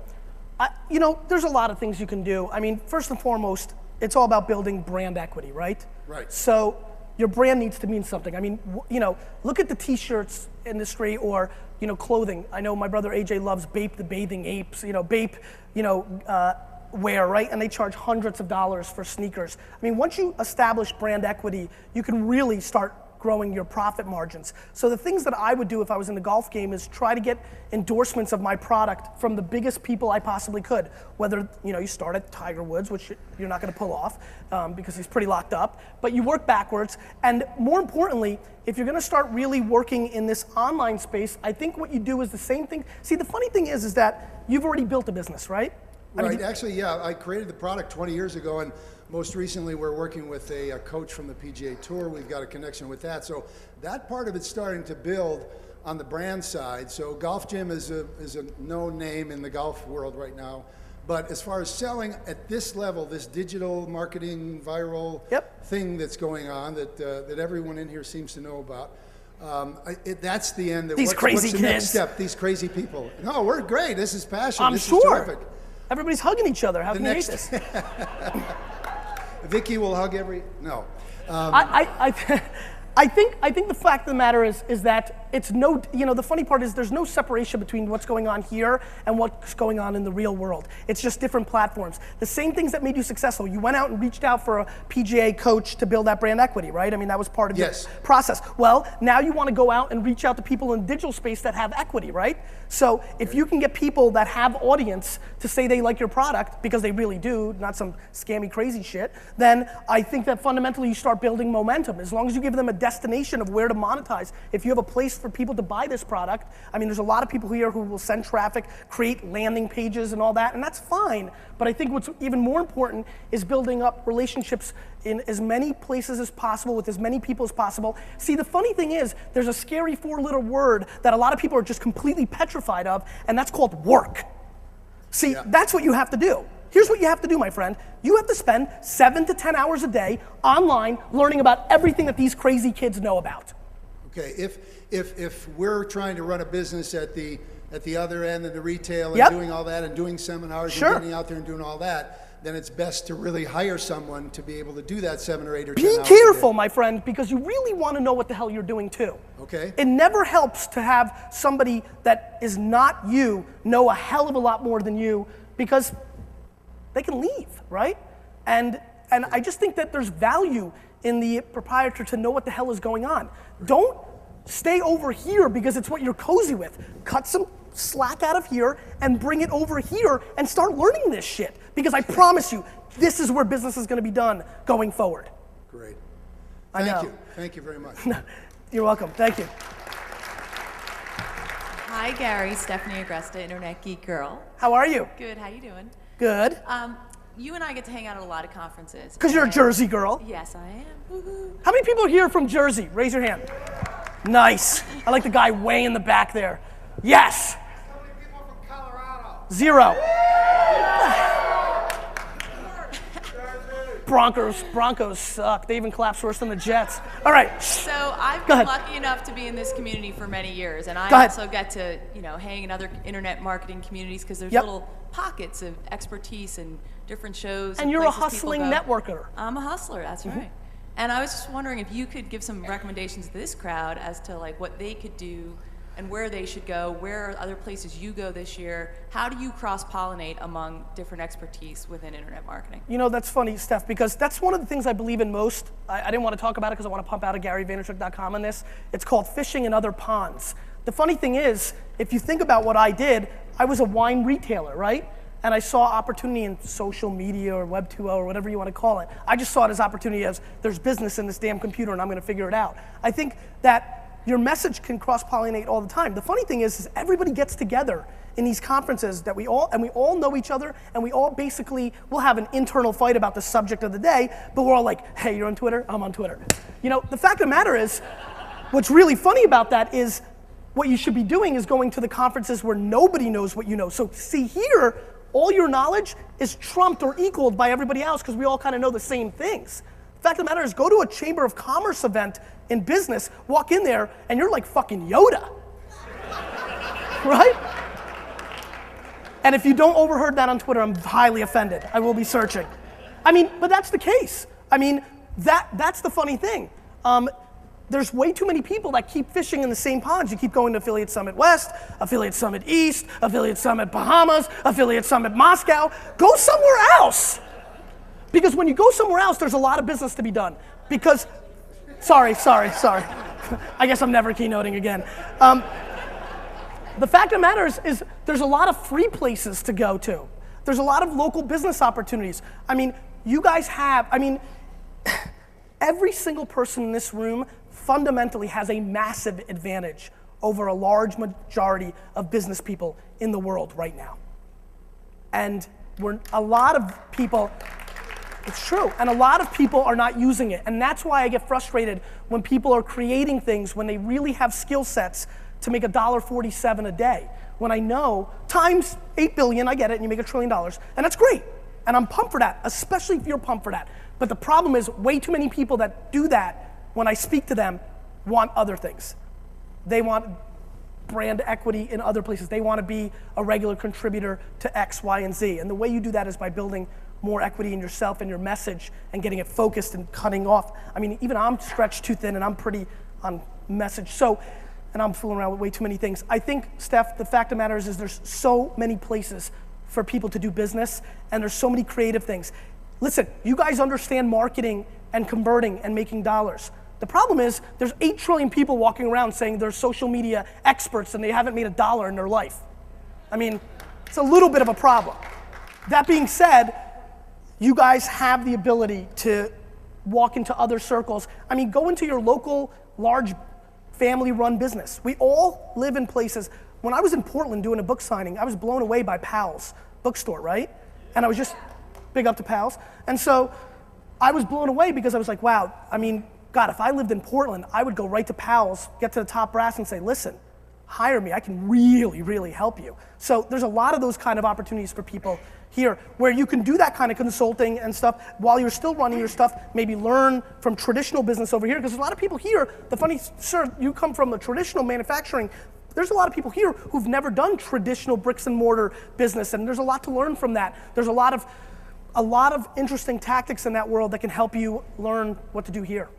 You know, there's a lot of things you can do. I mean, first and foremost, it's all about building brand equity, right? Right. So your brand needs to mean something. I mean, you know, look at the t-shirts industry, or, you know, clothing. I know my brother AJ loves Bape the Bathing Apes, you know, Bape, you know, wear, right? And they charge hundreds of dollars for sneakers. I mean, once you establish brand equity, you can really start growing your profit margins. So the things that I would do if I was in the golf game is try to get endorsements of my product from the biggest people I possibly could. Whether, you know, you start at Tiger Woods, which you're not going to pull off because he's pretty locked up, but you work backwards. And more importantly, if you're going to start really working in this online space, I think what you do is the same thing. See, the funny thing is that you've already built a business, right? Right, I mean, actually, yeah, I created the product 20 years ago, and most recently we're working with a coach from the PGA Tour. We've got a connection with that. So that part of it's starting to build on the brand side. So Golf Gym is a known name in the golf world right now. But as far as selling at this level, this digital marketing viral thing that's going on that everyone in here seems to know about, that's the end. These crazy what's the kids. next step? These crazy people. No, we're great. This is passion. I'm this sure. is terrific. Everybody's hugging each other. How can you hate this? Vicky will hug every, no. I think the fact of the matter is that it's no, you know, the funny part is there's no separation between what's going on here and what's going on in the real world. It's just different platforms. The same things that made you successful. You went out and reached out for a PGA coach to build that brand equity, right? I mean, that was part of your process. Well, now you want to go out and reach out to people in the digital space that have equity, right? So if you can get people that have audience to say they like your product, because they really do, not some scammy crazy shit, then I think that fundamentally you start building momentum. As long as you give them a destination of where to monetize. If you have a place for people to buy this product, I mean, there's a lot of people here who will send traffic, create landing pages and all that, and that's fine. But I think what's even more important is building up relationships in as many places as possible with as many people as possible. See, the funny thing is, there's a scary 4-letter word that a lot of people are just completely petrified of, and that's called work. See, that's what you have to do. Here's what you have to do, my friend. You have to spend 7 to 10 hours a day online learning about everything that these crazy kids know about. Okay, if we're trying to run a business at the other end of the retail and doing all that and doing seminars and getting out there and doing all that, then it's best to really hire someone to be able to do that 7 or 8 or 10 hours. Be careful, my friend, because you really want to know what the hell you're doing too. Okay. It never helps to have somebody that is not you know a hell of a lot more than you, because they can leave, right? And I just think that there's value in the proprietor to know what the hell is going on. Don't stay over here because it's what you're cozy with. Cut some slack out of here and bring it over here and start learning this shit. Because I promise you, this is where business is going to be done going forward. Great. Thank you. Thank you very much. You're welcome. Thank you. Hi, Gary. Stephanie Agresta, Internet Geek Girl. How are you? Good. How you doing? Good. You and I get to hang out at a lot of conferences. Because you're a Jersey girl. Yes, I am. Woo-hoo. How many people are here from Jersey? Raise your hand. Nice. I like the guy way in the back there. Yes. How many people from Colorado? 0. Broncos suck. They even collapse worse than the Jets. All right. So I've been lucky enough to be in this community for many years, and I also get to, hang in other internet marketing communities because there's little pockets of expertise and different shows. And you're a hustling networker. I'm a hustler. That's right. And I was just wondering if you could give some recommendations to this crowd as to what they could do and where they should go, where are other places you go this year? How do you cross-pollinate among different expertise within internet marketing? That's funny, Steph, because that's one of the things I believe in most. I didn't want to talk about it because I want to pump out a GaryVaynerchuk.com on this. It's called fishing in other ponds. The funny thing is, if you think about what I did, I was a wine retailer, right? And I saw opportunity in social media or Web 2.0 or whatever you want to call it. I just saw it as opportunity as there's business in this damn computer and I'm going to figure it out. I think that your message can cross-pollinate all the time. The funny thing is everybody gets together in these conferences that we all know each other, and we all basically will have an internal fight about the subject of the day, but we're all like, hey, you're on Twitter? I'm on Twitter. The fact of the matter is, what's really funny about that is what you should be doing is going to the conferences where nobody knows what you know. So see here, all your knowledge is trumped or equaled by everybody else because we all kind of know the same things. The fact of the matter is, go to a Chamber of Commerce event in business, walk in there, and you're like fucking Yoda. Right? And if you don't overheard that on Twitter, I'm highly offended. I will be searching. But that's the case. That's the funny thing. There's way too many people that keep fishing in the same ponds. You keep going to Affiliate Summit West, Affiliate Summit East, Affiliate Summit Bahamas, Affiliate Summit Moscow. Go somewhere else. Because when you go somewhere else, there's a lot of business to be done. Because, sorry. I guess I'm never keynoting again. The fact of the matter is there's a lot of free places to go to. There's a lot of local business opportunities. You guys have, every single person in this room fundamentally has a massive advantage over a large majority of business people in the world right now. And a lot of people, it's true, and a lot of people are not using it. And that's why I get frustrated when people are creating things when they really have skill sets to make $1.47 a day. When I know, times 8 billion, I get it, and you make $1 trillion, and that's great. And I'm pumped for that, especially if you're pumped for that. But the problem is, way too many people that do that, when I speak to them, want other things. They want brand equity in other places. They want to be a regular contributor to X, Y, and Z. And the way you do that is by building more equity in yourself and your message and getting it focused and cutting off. Even I'm stretched too thin and I'm pretty on message. And I'm fooling around with way too many things. I think, Steph, the fact of the matter is there's so many places for people to do business and there's so many creative things. Listen, you guys understand marketing and converting and making dollars. The problem is there's 8 trillion people walking around saying they're social media experts and they haven't made $1 in their life. It's a little bit of a problem. That being said, you guys have the ability to walk into other circles. I mean, go into your local large family-run business. We all live in places. When I was in Portland doing a book signing, I was blown away by Powell's bookstore, right? And I was just, big up to Powell's. And so I was blown away because I was like, wow, I mean, God, if I lived in Portland, I would go right to Powell's, get to the top brass and say, listen, hire me, I can really, really help you. So there's a lot of those kind of opportunities for people here where you can do that kind of consulting and stuff while you're still running your stuff, maybe learn from traditional business over here, because there's a lot of people here, the funny, sir, you come from the traditional manufacturing, there's a lot of people here who've never done traditional bricks and mortar business, and there's a lot to learn from that. There's a lot of interesting tactics in that world that can help you learn what to do here.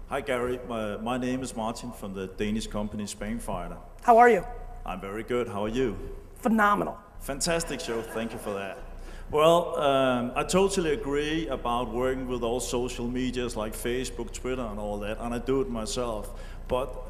Hi Gary, my name is Martin from the Danish company Spainfighter. How are you? I'm very good, how are you? Phenomenal. Fantastic show, thank you for that. Well, I totally agree about working with all social medias like Facebook, Twitter and all that, and I do it myself. But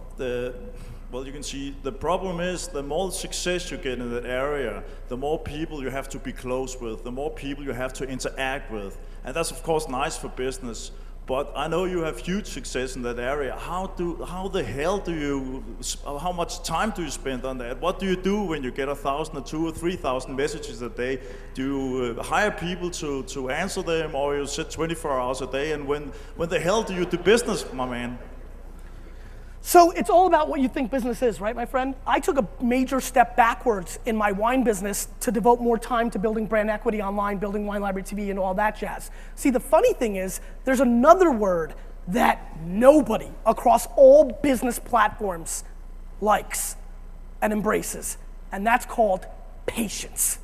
well, you can see the problem is the more success you get in that area, the more people you have to be close with, the more people you have to interact with. And that's of course nice for business. But I know you have huge success in that area. How the hell do you, how much time do you spend on that? What do you do when you get 1,000 or 2,000 or 3,000 messages a day? Do you hire people to answer them, or you sit 24 hours a day? And when the hell do you do business, my man? So it's all about what you think business is, right, my friend? I took a major step backwards in my wine business to devote more time to building brand equity online, building Wine Library TV, and all that jazz. See, the funny thing is, there's another word that nobody across all business platforms likes and embraces, and that's called patience.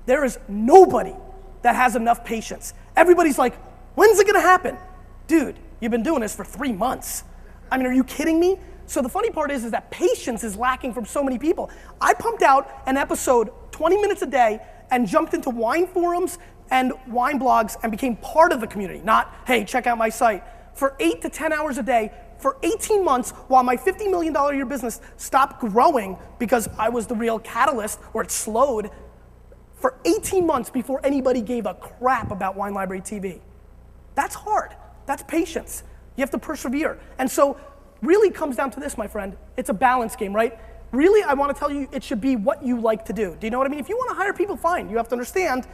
There is nobody that has enough patience. Everybody's like, when's it gonna happen? Dude, you've been doing this for 3 months. I mean, are you kidding me? So the funny part is that patience is lacking from so many people. I pumped out an episode 20 minutes a day and jumped into wine forums and wine blogs and became part of the community, not, hey, check out my site. For 8 to 10 hours a day, for 18 months, while my $50 million a year business stopped growing because I was the real catalyst, or it slowed, for 18 months before anybody gave a crap about Wine Library TV. That's hard. That's patience. You have to persevere. And so really comes down to this, my friend. It's a balance game, right? Really, I want to tell you, it should be what you like to do. Do you know what I mean? If you want to hire people, fine. You have to understand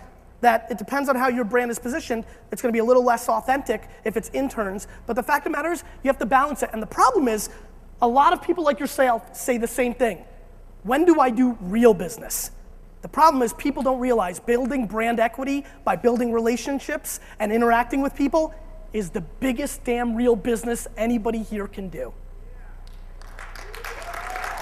that it depends on how your brand is positioned. It's going to be a little less authentic if it's interns. But the fact of the matter is, you have to balance it. And the problem is, a lot of people like yourself say the same thing. When do I do real business? The problem is people don't realize building brand equity by building relationships and interacting with people is the biggest damn real business anybody here can do.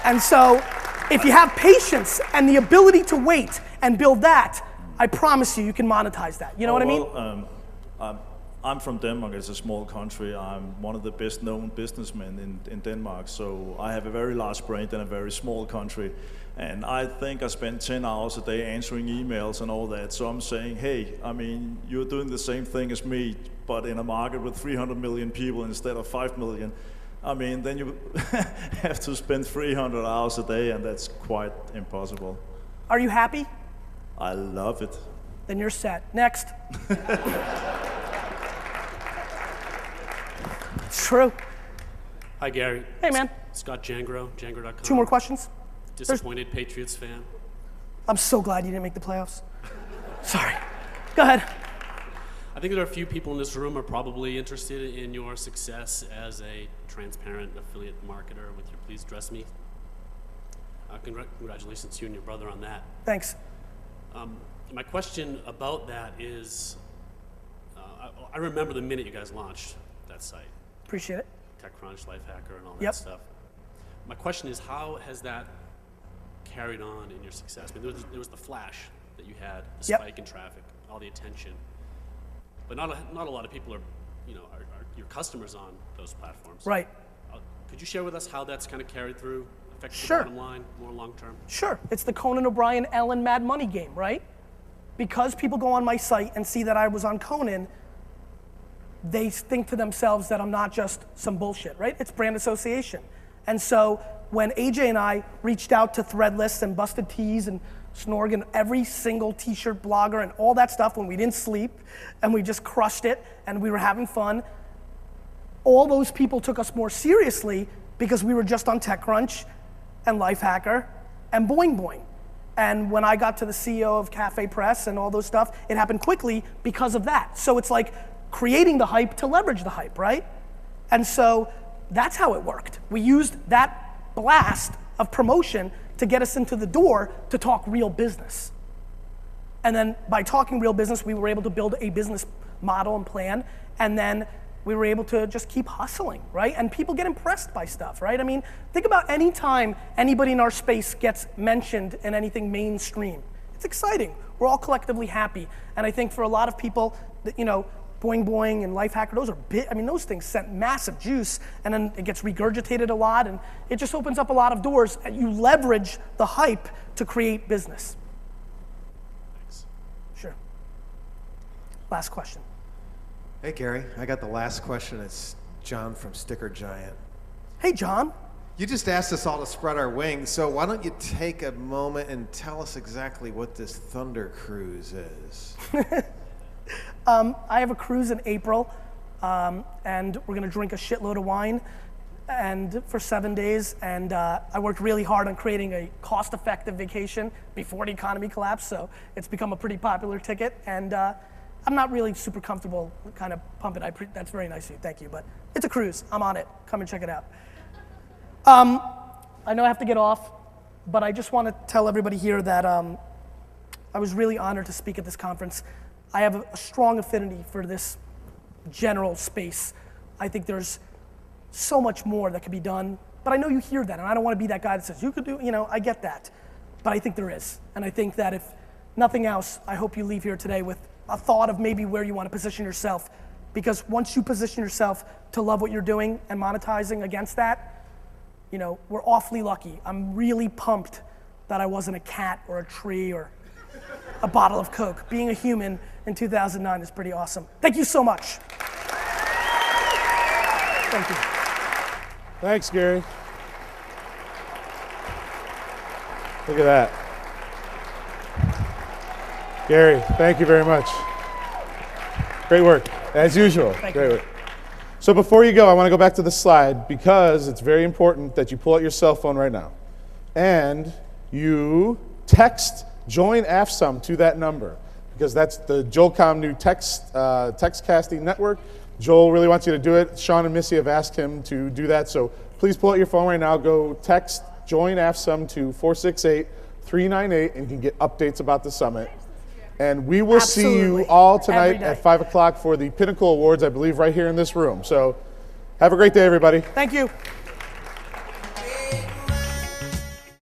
And so, if you have patience and the ability to wait and build that, I promise you can monetize that. You know what I mean? I'm from Denmark, it's a small country. I'm one of the best known businessmen in Denmark, so I have a very large brand in a very small country. And I think I spend 10 hours a day answering emails and all that. So I'm saying, hey, I mean, you're doing the same thing as me, but in a market with 300 million people instead of 5 million. I mean, then you have to spend 300 hours a day, and that's quite impossible. Are you happy? I love it. Then you're set. Next. It's true. Hi, Gary. Hey, man. Scott Jangro, Jangro.com. 2 more questions. Disappointed Patriots fan. I'm so glad you didn't make the playoffs. Sorry. Go ahead. I think there are a few people in this room are probably interested in your success as a transparent affiliate marketer with your Please Dress Me. Congratulations to you and your brother on that. Thanks. My question about that is, I remember the minute you guys launched that site. Appreciate it. TechCrunch, Lifehacker, and all that Yep. stuff. My question is, how has that carried on in your success? I mean, there was the flash that you had, the Yep. spike in traffic, all the attention, but not a lot of people are your customers on those platforms. Right. Could you share with us how that's kind of carried through, affected Sure. the bottom line, more long term? Sure. It's the Conan O'Brien, Ellen Mad Money game, right? Because people go on my site and see that I was on Conan, they think to themselves that I'm not just some bullshit, right? It's brand association. And so when AJ and I reached out to Threadless and Busted Tees and Snorg and every single t-shirt blogger and all that stuff when we didn't sleep and we just crushed it and we were having fun. All those people took us more seriously because we were just on TechCrunch and Lifehacker and Boing Boing. And when I got to the CEO of Cafe Press and all those stuff, it happened quickly because of that. So it's like creating the hype to leverage the hype, right? And so that's how it worked. We used that blast of promotion to get us into the door to talk real business. And then by talking real business, we were able to build a business model and plan, and then we were able to just keep hustling, right? And people get impressed by stuff, right? I mean, think about any time anybody in our space gets mentioned in anything mainstream. It's exciting. We're all collectively happy. And I think for a lot of people, that, you know, Boing Boing and Lifehacker, those are big, I mean, those things sent massive juice, and then it gets regurgitated a lot, and it just opens up a lot of doors, and you leverage the hype to create business. Thanks. Sure. Last question. Hey, Gary, I got the last question. It's John from Sticker Giant. Hey, John. You just asked us all to spread our wings, so why don't you take a moment and tell us exactly what this Thunder Cruise is? I have a cruise in April, and we're gonna drink a shitload of wine and for 7 days, and I worked really hard on creating a cost-effective vacation before the economy collapsed, so it's become a pretty popular ticket, and I'm not really super comfortable kind of pumping. That's very nice of you, thank you, but it's a cruise. I'm on it. Come and check it out. I know I have to get off, but I just want to tell everybody here that I was really honored to speak at this conference. I have a strong affinity for this general space. I think there's so much more that could be done, but I know you hear that, and I don't want to be that guy that says, you could do, you know, I get that. But I think there is, and I think that if nothing else, I hope you leave here today with a thought of maybe where you want to position yourself, because once you position yourself to love what you're doing and monetizing against that, you know, we're awfully lucky. I'm really pumped that I wasn't a cat or a tree or a bottle of Coke. Being a human in 2009 is pretty awesome. Thank you so much. Thank you. Thanks, Gary. Look at that. Gary, thank you very much. Great work, as usual. Thank Great you. work. So before you go, I want to go back to the slide because it's very important that you pull out your cell phone right now and you text join AFSUM to that number because that's the Joelcom new text casting network. Joel really wants you to do it. Sean and Missy have asked him to do that, so please pull out your phone right now. Go text join AFSUM to 468-398 and you can get updates about the summit. And we will see you all tonight at 5 o'clock for the Pinnacle Awards, I believe, right here in this room. So have a great day, everybody. Thank you.